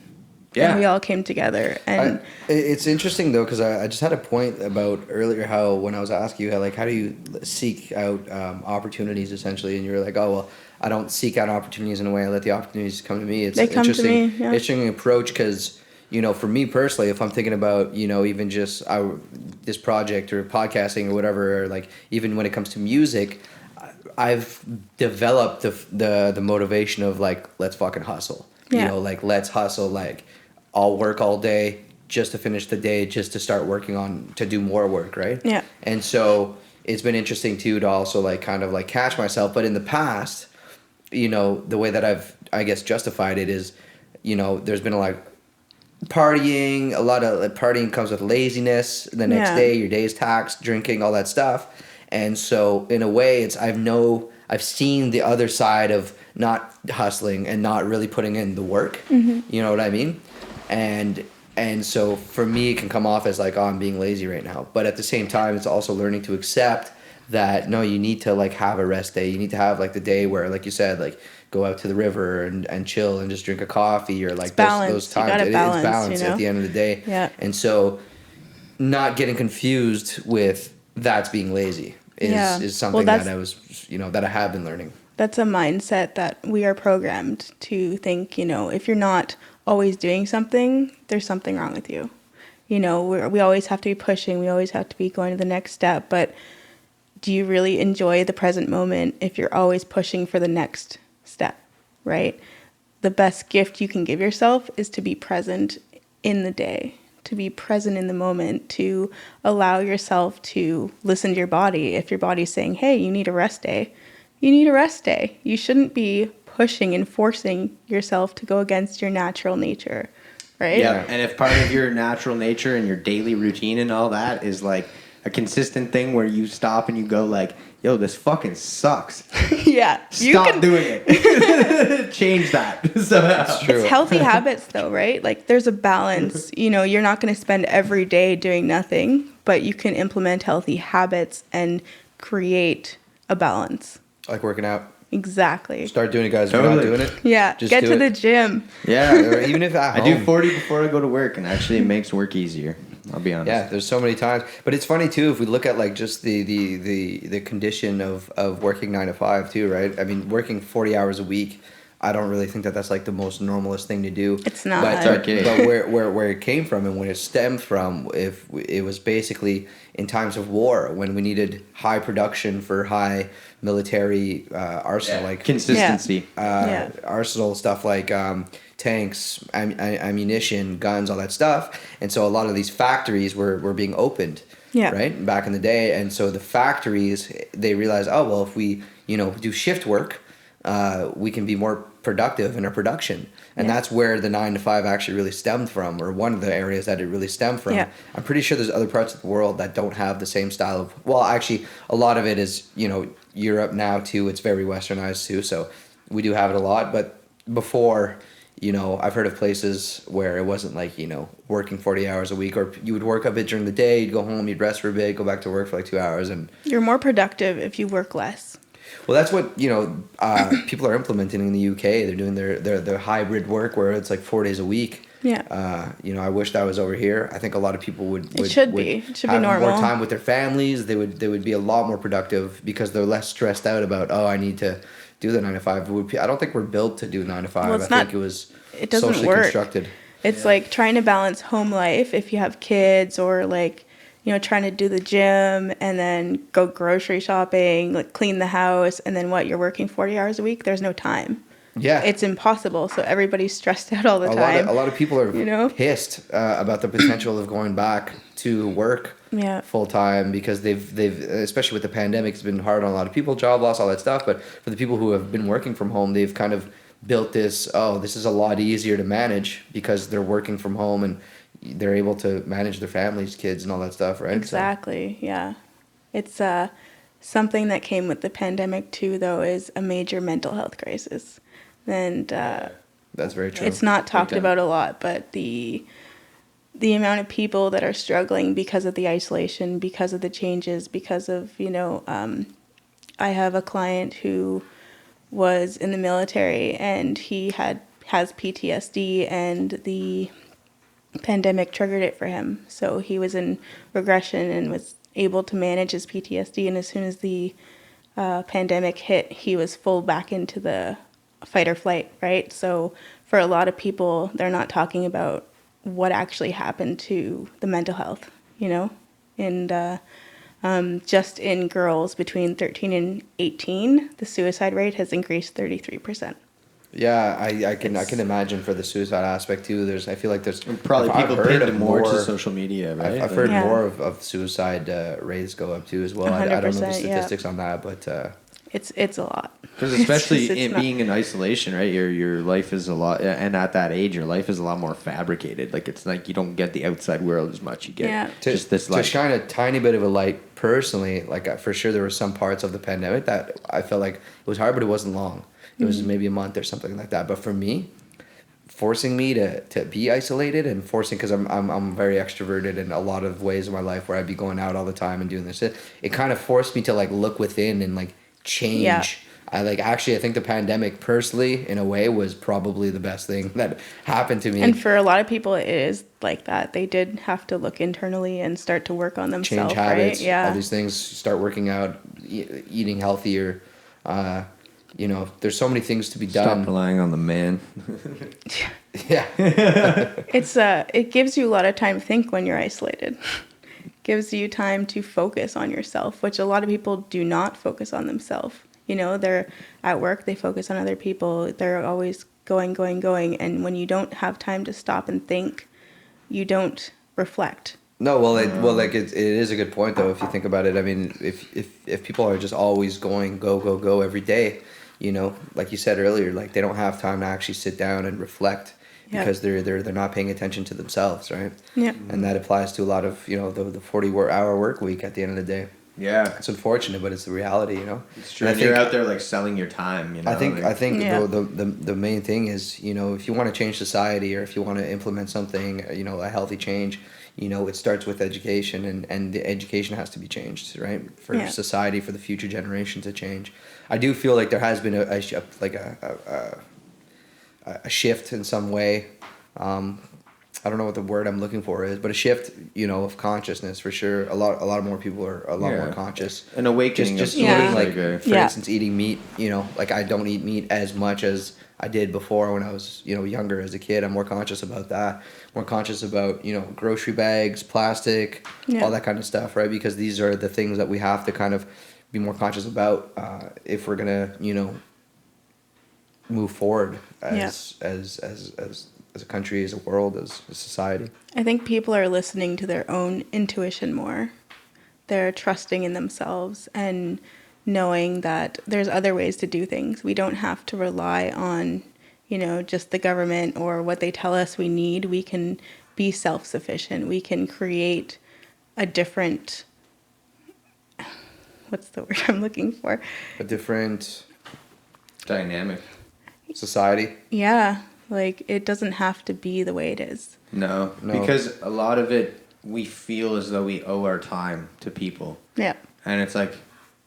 Yeah. And we all came together. And it's interesting though, because I just had a point about earlier how when I was asking you how do you seek out opportunities essentially, and you were like, I don't seek out opportunities in a way. I let the opportunities come to me. It's they come interesting, to me. Yeah. Interesting approach, because for me personally, if I'm thinking about even just this project or podcasting or whatever, or like even when it comes to music, I've developed the motivation of like, let's fucking hustle. Let's hustle. Like I'll work all day just to finish the day, just to start working to do more work, right? Yeah. And so it's been interesting too to also like kind of like catch myself. But in the past, the way that I've, I guess, justified it is, there's been a lot of partying. A lot of partying comes with laziness. The next day, your day is taxed, drinking, all that stuff. And so in a way, I've seen the other side of not hustling and not really putting in the work. Mm-hmm. You know what I mean? And so for me, it can come off as like, I'm being lazy right now. But at the same time, it's also learning to accept that, no, you need to like have a rest day. You need to have like the day where, like you said, like go out to the river and chill and just drink a coffee, or like those times. It's balance at the end of the day. Yeah. And so not getting confused with that's being lazy is something that I was, that I have been learning. That's a mindset that we are programmed to think, if you're not always doing something, there's something wrong with you. You know, we always have to be pushing. We always have to be going to the next step. But do you really enjoy the present moment if you're always pushing for the next step, right? The best gift you can give yourself is to be present in the day, to be present in the moment, to allow yourself to listen to your body. If your body's saying, hey, you need a rest day, you need a rest day. You shouldn't be pushing and forcing yourself to go against your natural nature, right? Yeah, and if part of your natural nature and your daily routine and all that is like a consistent thing where you stop and you go like, yo, this fucking sucks. Yeah. Stop doing it. Change that. So That's true. It's healthy habits though, right? Like there's a balance. You know, you're not going to spend every day doing nothing, but you can implement healthy habits and create a balance. Like working out. Exactly. Start doing it, guys. If you're not doing it. Yeah. Just get do to it. the gym. Yeah. Or even if at I home. do 40 before I go to work, and actually it makes work easier. I'll be honest. Yeah, there's so many times, but it's funny too if we look at like just the condition of working 9 to 5 too, right? I mean, working 40 hours a week, I don't really think that that's like the most normalist thing to do. It's not. But, Okay. but where it came from and when it stemmed from, if it was basically in times of war when we needed high production for high military arsenal, like Consistency. arsenal stuff like tanks, ammunition, guns, all that stuff. And so a lot of these factories were being opened, right, back in the day. And so the factories, they realized, oh, well, if we, do shift work, we can be more productive in our production. And that's where the 9 to 5 actually really stemmed from, or one of the areas that it really stemmed from. Yeah. I'm pretty sure there's other parts of the world that don't have the same style of, well, actually, a lot of it is, Europe now too. It's very westernized too. So we do have it a lot. But before, I've heard of places where it wasn't like, working 40 hours a week, or you would work a bit during the day, you'd go home, you'd rest for a bit, go back to work for like 2 hours. And You're more productive if you work less. well, that's what, people are implementing in the UK. They're doing their hybrid work where it's like 4 days a week. Yeah. I wish that was over here. I think a lot of people would It should be have normal. more time with their families. They would be a lot more productive because they're less stressed out about, I need to do the 9 to 5. I don't think we're built to do 9 to 5. Well, I think it was it doesn't socially work. constructed. It's like trying to balance home life if you have kids, or like, trying to do the gym and then go grocery shopping, like clean the house, and then you're working 40 hours a week. There's no time. Yeah. It's impossible. So everybody's stressed out all the time. A lot of people are pissed about the potential of going back to work full time because they've especially with the pandemic, it's been hard on a lot of people, job loss, all that stuff. But for the people who have been working from home, they've kind of built this is a lot easier to manage because they're working from home and they're able to manage their families, kids, and all that stuff, right? Exactly. So. Yeah. It's something that came with the pandemic too, though, is a major mental health crisis. And that's very true. It's not talked about a lot, but the amount of people that are struggling because of the isolation, because of the changes, because of, I have a client who was in the military and he has PTSD, and the pandemic triggered it for him. So he was in regression and was able to manage his PTSD. And as soon as the pandemic hit, he was full back into the fight or flight, right? So for a lot of people, they're not talking about what actually happened to the mental health, and just in girls between 13 and 18, the suicide rate has increased 33%. Yeah, I can imagine for the suicide aspect too. I feel like there's probably people pinned more to social media, right? I've heard more of suicide rates go up too as well. I don't know the statistics on that, but it's a lot. Because especially being in isolation, right? Your life is a lot, and at that age, your life is a lot more fabricated. Like it's like you don't get the outside world as much. You get just this life. To shine a tiny bit of a light personally, like for sure there were some parts of the pandemic that I felt like it was hard, but it wasn't long. It was maybe a month or something like that. But for me, forcing me to be isolated and because I'm very extroverted in a lot of ways in my life where I'd be going out all the time and doing this, it kind of forced me to like look within and like change. Yeah. I think the pandemic personally in a way was probably the best thing that happened to me. And for a lot of people it is like that. They did have to look internally and start to work on themselves, change habits, right? Yeah. All these things, start working out, eating healthier, you know, there's so many things to be Stop done. relying on the man. Yeah. It gives you a lot of time to think when you're isolated. Gives you time to focus on yourself, which a lot of people do not focus on themselves. You know, they're at work, they focus on other people. They're always going. And when you don't have time to stop and think, you don't reflect. No, well, like it is a good point though. If you think about it, I mean, if people are just always going go every day, you know, like you said earlier, like they don't have time to actually sit down and reflect because they're not paying attention to themselves, right? Yeah. And that applies to a lot of, you know, the 40-hour work week at the end of the day. Yeah. It's unfortunate, but it's the reality, you know. It's true. And you're out there like selling your time, you know. I think Yeah. the main thing is, you know, if you want to change society or if you want to implement something, you know, a healthy change, you know, it starts with education, and the education has to be changed, right? For society, for the future generation to change. I do feel like there has been a shift in some way. I don't know what the word I'm looking for is, but a shift, you know, of consciousness for sure. A lot more people are a lot more conscious. An awakening. Just Yeah. eating, like, for instance, eating meat. You know, like I don't eat meat as much as I did before when I was, you know, younger as a kid. I'm more conscious about that. More conscious about, you know, grocery bags, plastic, all that kind of stuff, right? Because these are the things that we have to kind of be more conscious about if we're gonna, you know, move forward as a country, as a world, as a society. I think people are listening to their own intuition more. They're trusting in themselves and knowing that there's other ways to do things. We don't have to rely on, you know, just the government or what they tell us we need. We can be self-sufficient. We can create a different, what's the word I'm looking for? A different dynamic. Society. Yeah. Like, it doesn't have to be the way it is. No, because a lot of it, we feel as though we owe our time to people. Yeah. And it's like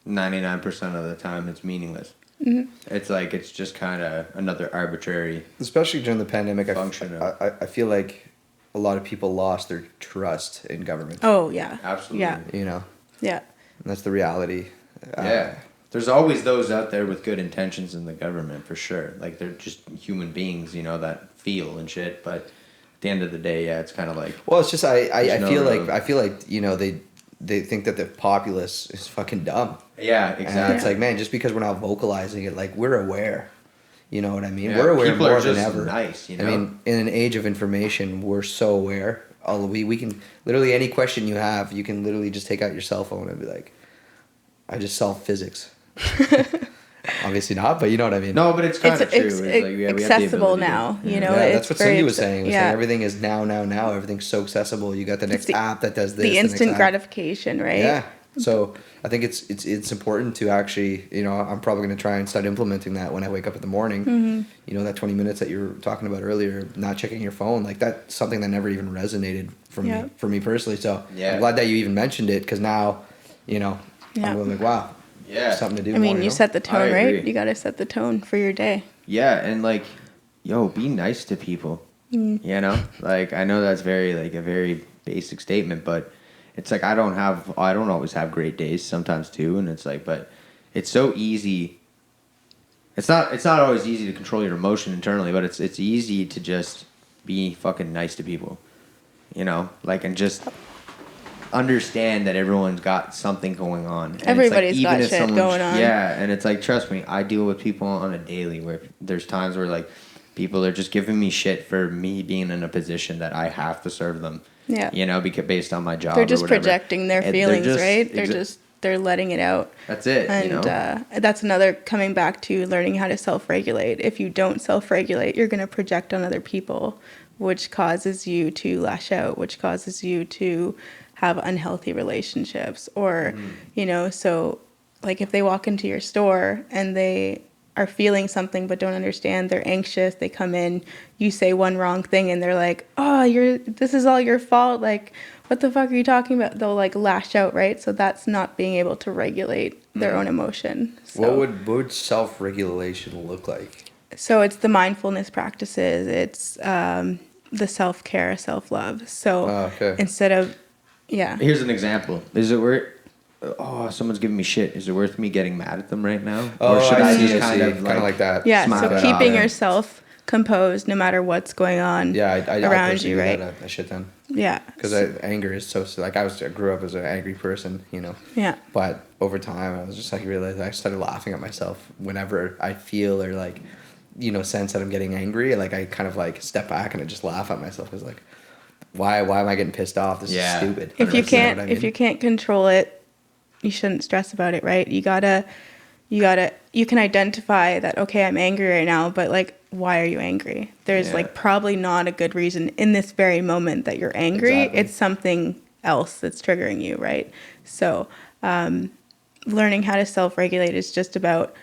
99% of the time it's meaningless. Mm-hmm. It's like, it's just kind of another arbitrary Especially during the pandemic, function. I feel like a lot of people lost their trust in government. Oh, yeah. Absolutely. Yeah. You know? Yeah. And that's the reality. Yeah. There's always those out there with good intentions in the government, for sure. Like, they're just human beings, you know, that feel and shit. But at the end of the day, yeah, it's kind of like... Well, it's just, I feel like, you know, they think that the populace is fucking dumb. Yeah, exactly. And it's like, man, just because we're not vocalizing it, like, we're aware. You know what I mean? Yeah, we're aware people more are just than ever. nice, you know? I mean, in an age of information, we're so aware. We can, literally any question you have, you can literally just take out your cell phone and be like, I just solved physics. Obviously not, but you know what I mean. No, but it's kind of true. It's like, accessible now. You know, that's what Cindy was saying. Yeah. Saying everything is now. Everything's so accessible. You got the next app that does this. The instant gratification, right? Yeah. So I think it's important to actually, you know, I'm probably going to try and start implementing that when I wake up in the morning. Mm-hmm. You know, that 20 minutes that you were talking about earlier, not checking your phone, like that's something that never even resonated for me personally. So I'm glad that you even mentioned it, because now, you know, I'm like, wow. Yeah. Something to do. I mean, more, you set the tone, right? agree. You got to set the tone for your day. Yeah, and like, yo, be nice to people. You know? Like, I know that's very, like, a very basic statement, but it's like I don't always have great days sometimes too, and it's like, but it's so easy. It's not always easy to control your emotion internally, but it's easy to just be fucking nice to people. You know? Like, and just understand that everyone's got something going on. And Everybody's it's like, got shit going on. Yeah, and it's like, trust me, I deal with people on a daily where there's times where like people are just giving me shit for me being in a position that I have to serve them. Yeah. You know, because based on my job. They're just or whatever. projecting their And feelings, they're right? They're letting it out. That's it. And you know? That's another coming back to learning how to self-regulate. If you don't self-regulate, you're going to project on other people, which causes you to lash out, which causes you to have unhealthy relationships. Or, you know, so like if they walk into your store and they are feeling something but don't understand, they're anxious, they come in, you say one wrong thing and they're like, oh, this is all your fault, like what the fuck are you talking about? They'll like lash out, right? So that's not being able to regulate their own emotion. So, what would self-regulation look like? So it's the mindfulness practices, it's the self-care, self-love. So instead of here's an example. Is it where oh, someone's giving me shit. Is it worth me getting mad at them right now? Oh, or should I see, just kind kind of of like that. Yeah, smile so it keeping off? yourself composed no matter what's going on around you, right? I shit then. Yeah. Because anger is so, like, I grew up as an angry person, you know. Yeah. But over time, I was just like, realized I started laughing at myself whenever I feel or like, you know, sense that I'm getting angry. Like, I kind of like step back and I just laugh at myself. It's like, why am I getting pissed off? This is stupid. If you can't, if you can't control it, you shouldn't stress about it, right? You can identify that, okay, I'm angry right now, but like, why are you angry? There's like probably not a good reason in this very moment that you're angry. Exactly. It's something else that's triggering you, right? So learning how to self-regulate is just about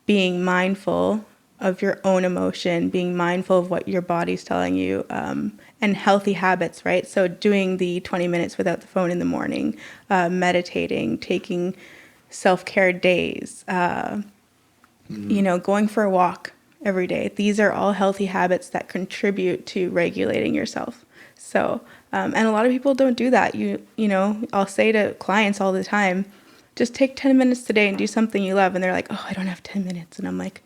being mindful of your own emotion, being mindful of what your body's telling you, and healthy habits, right? So doing the 20 minutes without the phone in the morning, meditating, taking self-care days, you know, going for a walk every day. These are all healthy habits that contribute to regulating yourself. So, and a lot of people don't do that. You know, I'll say to clients all the time, just take 10 minutes today and do something you love. And they're like, oh, I don't have 10 minutes. And I'm like,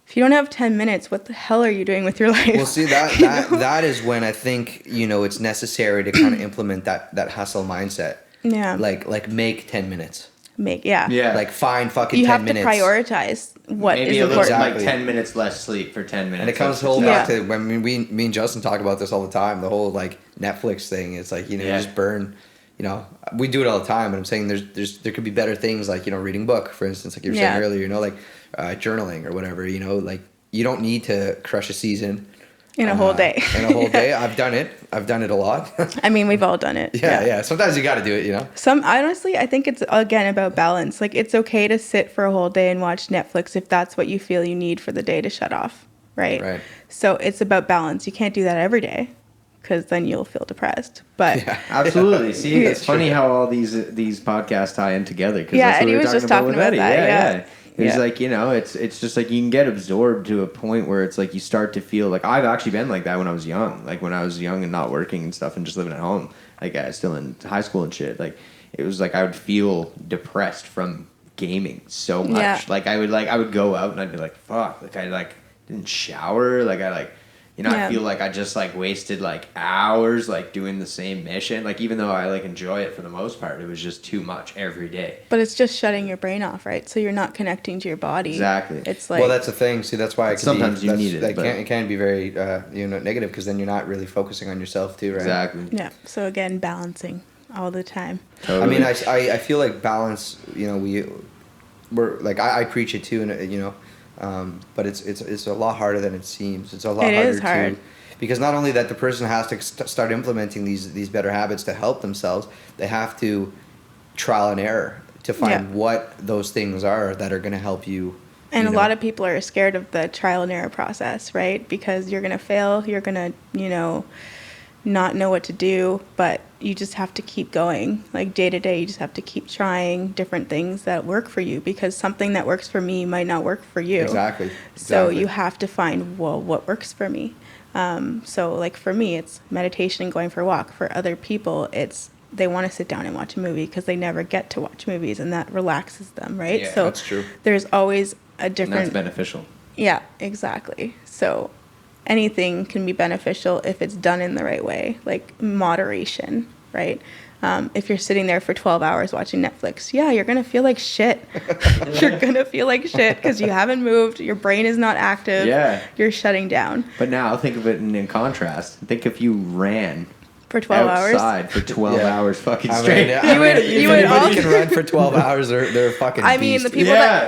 if you don't have 10 minutes, what the hell are you doing with your life? Well, see, that is when I think, you know, it's necessary to kind of implement that hustle mindset. Yeah. Like make 10 minutes. Yeah. Like find fucking You 10 minutes. have to prioritize what Maybe is a little important. like 10 minutes less sleep for 10 minutes. And it comes whole back to when me and Justin talk about this all the time. The whole like Netflix thing. It's like, you know, you just burn. You know, we do it all the time, but I'm saying there could be better things like, you know, reading a book, for instance, like you were saying earlier. You know, like journaling or whatever. You know, like you don't need to crush a season in a whole day. In a whole day. I've done it a lot. I mean, we've all done it. Yeah. Sometimes you got to do it, you know. Honestly, I think it's again about balance. Like it's okay to sit for a whole day and watch Netflix if that's what you feel you need for the day to shut off, right? Right. So it's about balance. You can't do that every day, because then you'll feel depressed. But absolutely. See, it's funny how all these podcasts tie in together. Yeah, and he was just talking about that. Yeah. It's like, you know, it's just like you can get absorbed to a point where it's like you start to feel like I've actually been like that when I was young. Like when I was young and not working and stuff and just living at home. Like I was still in high school and shit. Like it was like I would feel depressed from gaming so much. Yeah. Like I would go out and I'd be like, fuck. Like I didn't shower. Like I you know, I feel like I just like wasted like hours like doing the same mission. Like even though I like enjoy it for the most part, it was just too much every day. But it's just shutting your brain off, right? So you're not connecting to your body. Exactly. It's like, well, that's the thing. See, that's why it sometimes you need it. It can be very you know, negative, because then you're not really focusing on yourself too, right? Exactly. Yeah. So again, balancing all the time. Totally. I mean, I feel like balance. You know, we're like I preach it too, and you know. But it's a lot harder than it seems. It's a lot harder is hard. Because not only that the person has to start implementing these better habits to help themselves, they have to trial and error to find what those things are that are going to help you. And a lot of people are scared of the trial and error process, right? Because you're going to fail, you're going to, you know, not know what to do, but you just have to keep going. Like day to day, you just have to keep trying different things that work for you, because something that works for me might not work for you. Exactly. So you have to find, well, what works for me. So like for me, it's meditation and going for a walk. For other people, it's they want to sit down and watch a movie because they never get to watch movies, and that relaxes them, right? Yeah, so that's true. There's always a different... And that's beneficial. Yeah, exactly. So anything can be beneficial if it's done in the right way, like moderation, right? If you're sitting there for 12 hours watching Netflix, you're going to feel like shit. You're going to feel like shit because you haven't moved, your brain is not active, you're shutting down. But now think of it in contrast. Think if you ran for 12 hours? Outside for 12 hours fucking straight. You would all can run for 12 hours, they're fucking I mean, beast.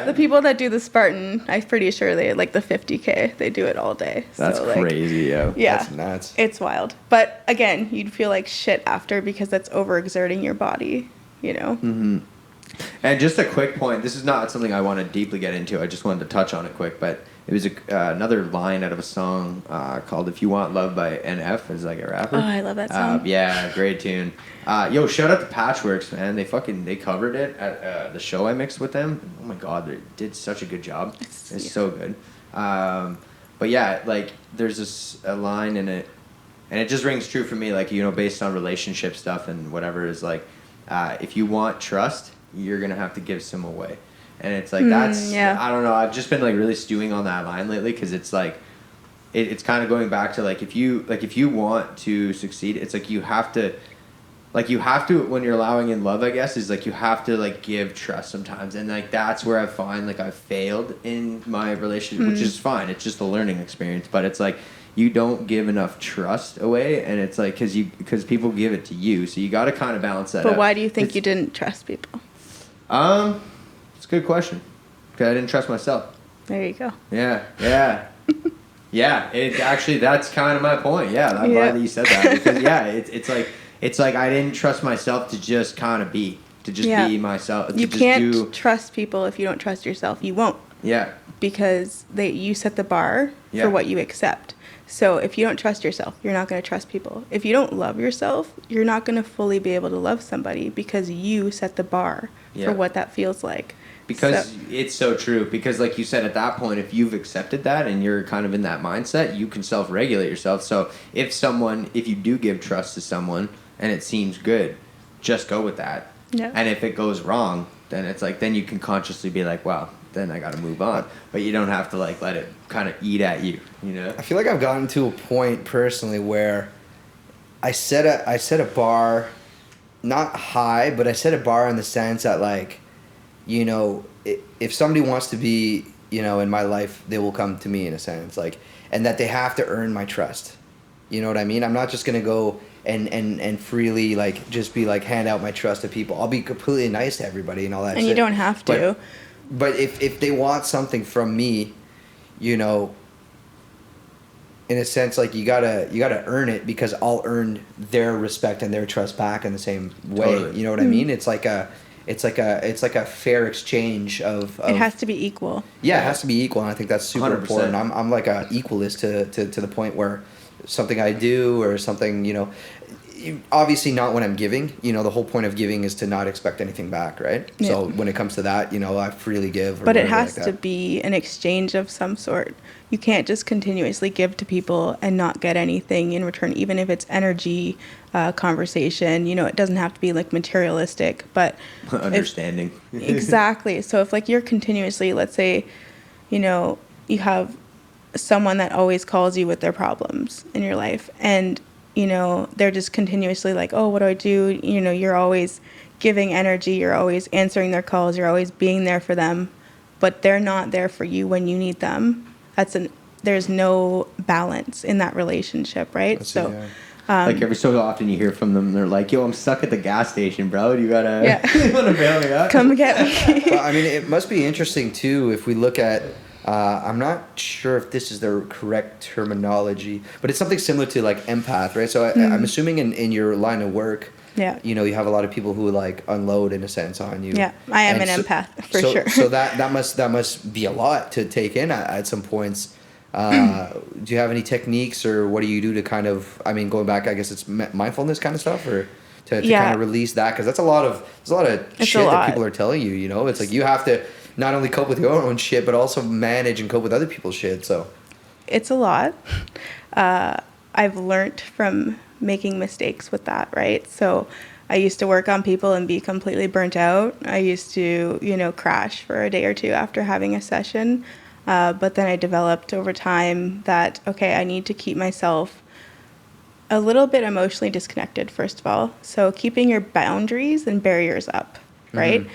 the people that do the Spartan, I'm pretty sure they like the 50K. They do it all day. That's so, crazy, yo. Yeah. That's nuts. It's wild. But again, you'd feel like shit after because that's overexerting your body, you know? Mm-hmm. And just a quick point. This is not something I want to deeply get into. I just wanted to touch on it quick, but it was another line out of a song called "If You Want Love" by NF. Is like a rapper. Oh, I love that song. Yeah, great tune. Yo, shout out to Patchworks, man. They covered it at the show I mixed with them. Oh my god, they did such a good job. It's so good. But yeah, like there's a line in it, and it just rings true for me. Like, you know, based on relationship stuff and whatever, is like, if you want trust, you're gonna have to give some away. And it's like that's I don't know. I've just been like really stewing on that line lately because it's like it's kind of going back to like if you want to succeed, it's like you have to when you're allowing in love, I guess, is like you have to like give trust sometimes, and like that's where I find like I've failed in my relationship, which is fine. It's just a learning experience, but it's like you don't give enough trust away, and it's like because people give it to you, so you got to kind of balance that. But why do you think you didn't trust people? It's a good question. Because I didn't trust myself. There you go. Yeah. It actually that's kind of my point. Yeah, I'm glad that you said that because it's like I didn't trust myself to just kind of be be myself. You can't trust people if you don't trust yourself. You won't. Yeah. Because you set the bar for what you accept. So if you don't trust yourself, you're not going to trust people. If you don't love yourself, you're not going to fully be able to love somebody because you set the bar for what that feels like. Because it's so true. Because like you said, at that point, if you've accepted that and you're kind of in that mindset, you can self-regulate yourself. So if you do give trust to someone and it seems good, just go with that. Yeah. And if it goes wrong, then it's like, then you can consciously be like, wow, then I got to move on. But you don't have to like let it kind of eat at you, you know? I feel like I've gotten to a point personally where I set a bar, not high, but I set a bar in the sense that like, you know, if somebody wants to be, you know, in my life, they will come to me in a sense, like, and that they have to earn my trust. You know what I mean? I'm not just going to go and freely, like, just be like, hand out my trust to people. I'll be completely nice to everybody and all that and shit. You don't have to. But if they want something from me, you know, in a sense, like, you gotta earn it because I'll earn their respect and their trust back in the same way. Totally. You know what I mean? It's like a fair exchange of it has to be equal. Yeah, it has to be equal, and I think that's super 100%. important. I'm like a equalist to the point where something I do or something, you know, obviously not when I'm giving. You know, the whole point of giving is to not expect anything back, right? Yeah. So when it comes to that, you know, I freely give. But it has to be an exchange of some sort. You can't just continuously give to people and not get anything in return, even if it's energy, conversation. You know, it doesn't have to be like materialistic, but understanding. Exactly. So if like you're continuously, let's say, you know, you have someone that always calls you with their problems in your life, and you know, they're just continuously like, oh, what do I do? You know, you're always giving energy, you're always answering their calls, you're always being there for them, but they're not there for you when you need them. There's no balance in that relationship, right? Like every so often you hear from them, they're like, yo, I'm stuck at the gas station, bro. You gotta, you wanna bail me up? Come get me. Well, I mean, it must be interesting too if we look at, I'm not sure if this is the correct terminology, but it's something similar to like empath, right? So I'm assuming in your line of work, you know, you have a lot of people who like unload in a sense on you. Yeah, I am an empath for sure. So that must be a lot to take in at some points. Do you have any techniques or what do you do to kind of, I mean, going back, I guess it's mindfulness kind of stuff, or to kind of release that? Because there's a lot of shit that people are telling you, you know? It's like you have to not only cope with your own shit, but also manage and cope with other people's shit, so. It's a lot. I've learned from making mistakes with that, right? So I used to work on people and be completely burnt out. I used to, you know, crash for a day or two after having a session. But then I developed over time that, okay, I need to keep myself a little bit emotionally disconnected, first of all. So keeping your boundaries and barriers up, right? Mm-hmm.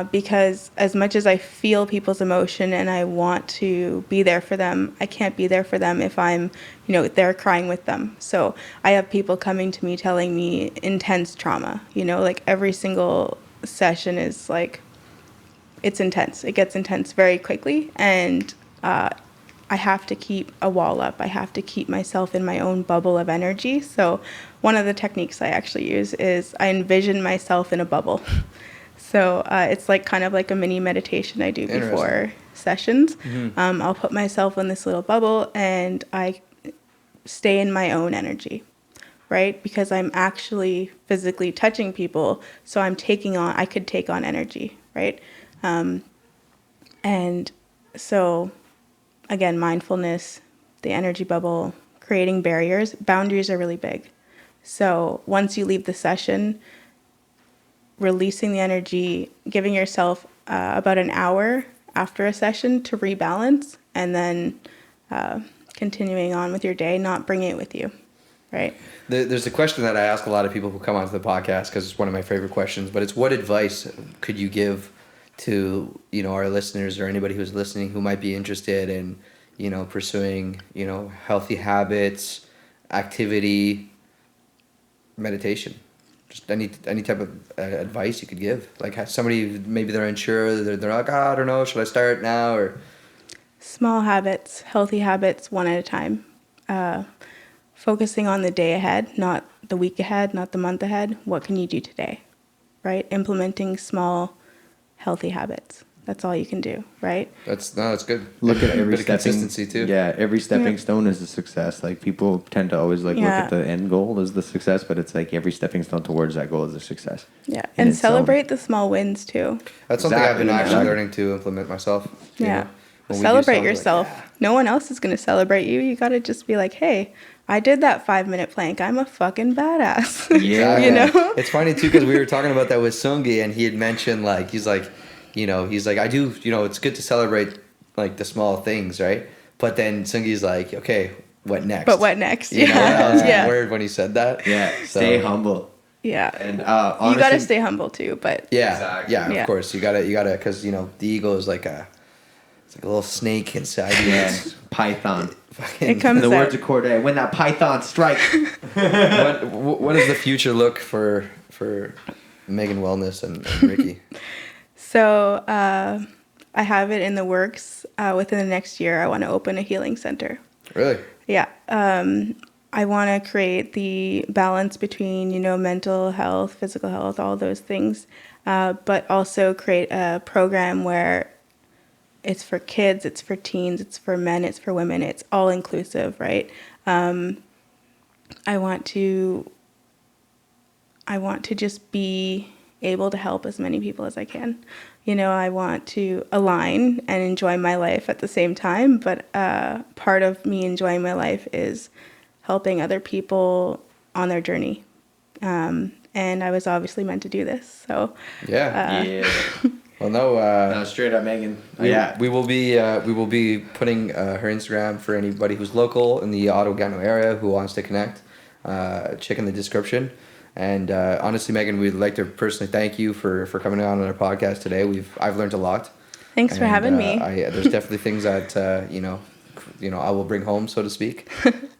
Because as much as I feel people's emotion and I want to be there for them, I can't be there for them if I'm, you know, there crying with them. So I have people coming to me telling me intense trauma, you know, like every single session is like, it's intense. It gets intense very quickly. And I have to keep a wall up. I have to keep myself in my own bubble of energy. So one of the techniques I actually use is I envision myself in a bubble. So it's like kind of like a mini meditation I do before sessions. Mm-hmm. I'll put myself in this little bubble and I stay in my own energy, right? Because I'm actually physically touching people. So I could take on energy, right? And so again, mindfulness, the energy bubble, creating barriers. Boundaries are really big. So once you leave the session, releasing the energy, giving yourself about an hour after a session to rebalance, and then continuing on with your day, not bringing it with you, right? There's a question that I ask a lot of people who come onto the podcast because it's one of my favorite questions, but it's what advice could you give to, you know, our listeners or anybody who's listening who might be interested in, you know, pursuing, you know, healthy habits, activity, meditation? Just any type of advice you could give. Like somebody, maybe they're unsure, they're like, I don't know, should I start now? Or small habits, healthy habits, one at a time. Focusing on the day ahead, not the week ahead, not the month ahead. What can you do today, right? Implementing small, healthy habits. That's all you can do, right? That's good. Look at every bit of consistency too. Yeah, every stepping stone is a success. Like people tend to always look at the end goal as the success, but it's like every stepping stone towards that goal is a success. Yeah, and celebrate the small wins too. That's something I've been actually learning to implement myself. Yeah, celebrate yourself. Like, no one else is going to celebrate you. You got to just be like, hey, I did that 5-minute plank. I'm a fucking badass. Yeah. You know? It's funny too, because we were talking about that with Sungi, and he had mentioned like, he's like, I do, you know, it's good to celebrate like the small things, right? But then Sungi's like, okay, what next? But what next? You know, that was weird when he said that. Yeah, stay humble. Yeah, and honestly, you gotta stay humble too. But of course, you gotta, because you know the ego is like a little snake inside you. Yeah, python. It comes in the out. words of Corday, when that python strikes. What does the future look for Megan Wellness and Ricky? So I have it in the works. Within the next year, I want to open a healing center. Really? Yeah. I want to create the balance between, you know, mental health, physical health, all those things, but also create a program where it's for kids, it's for teens, it's for men, it's for women, it's all inclusive, right? I want to just be able to help as many people as I can. You know, I want to align and enjoy my life at the same time, but part of me enjoying my life is helping other people on their journey. And I was obviously meant to do this, so. Yeah. Well, no, straight up, Megan. We will be putting her Instagram for anybody who's local in the Ottawa-Gatineau area who wants to connect. Check in the description. And honestly, Megan, we'd like to personally thank you for coming on our podcast today. I've learned a lot. Thanks for having me. There's definitely things that you know I will bring home, so to speak.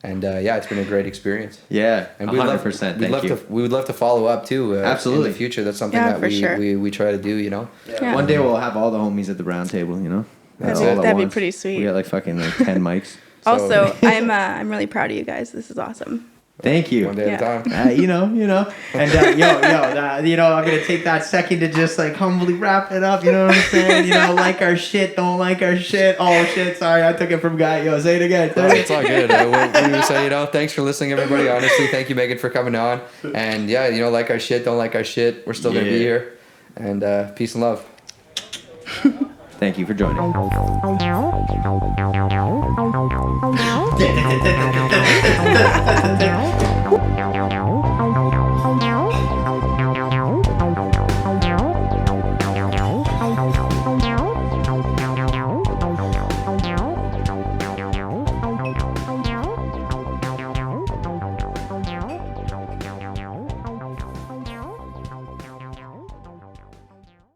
And it's been a great experience. Yeah, and 100%. We would love to follow up too. Absolutely. In the future, that's something that we try to do. You know. Yeah. One day we'll have all the homies at the round table. You know. That'd be pretty sweet. We got like 10 mics. Also, I'm really proud of you guys. This is awesome. Thank you. One day at a time. You know. And I'm gonna take that second to just like humbly wrap it up. You know what I'm saying? You know, like our shit, don't like our shit. Oh shit, sorry, I took it from Guy. Yo, say it again. It's all good. We would say, thanks for listening, everybody. Honestly, thank you, Megan, for coming on. And like our shit, don't like our shit. We're still gonna be here. And peace and love. Thank you for joining.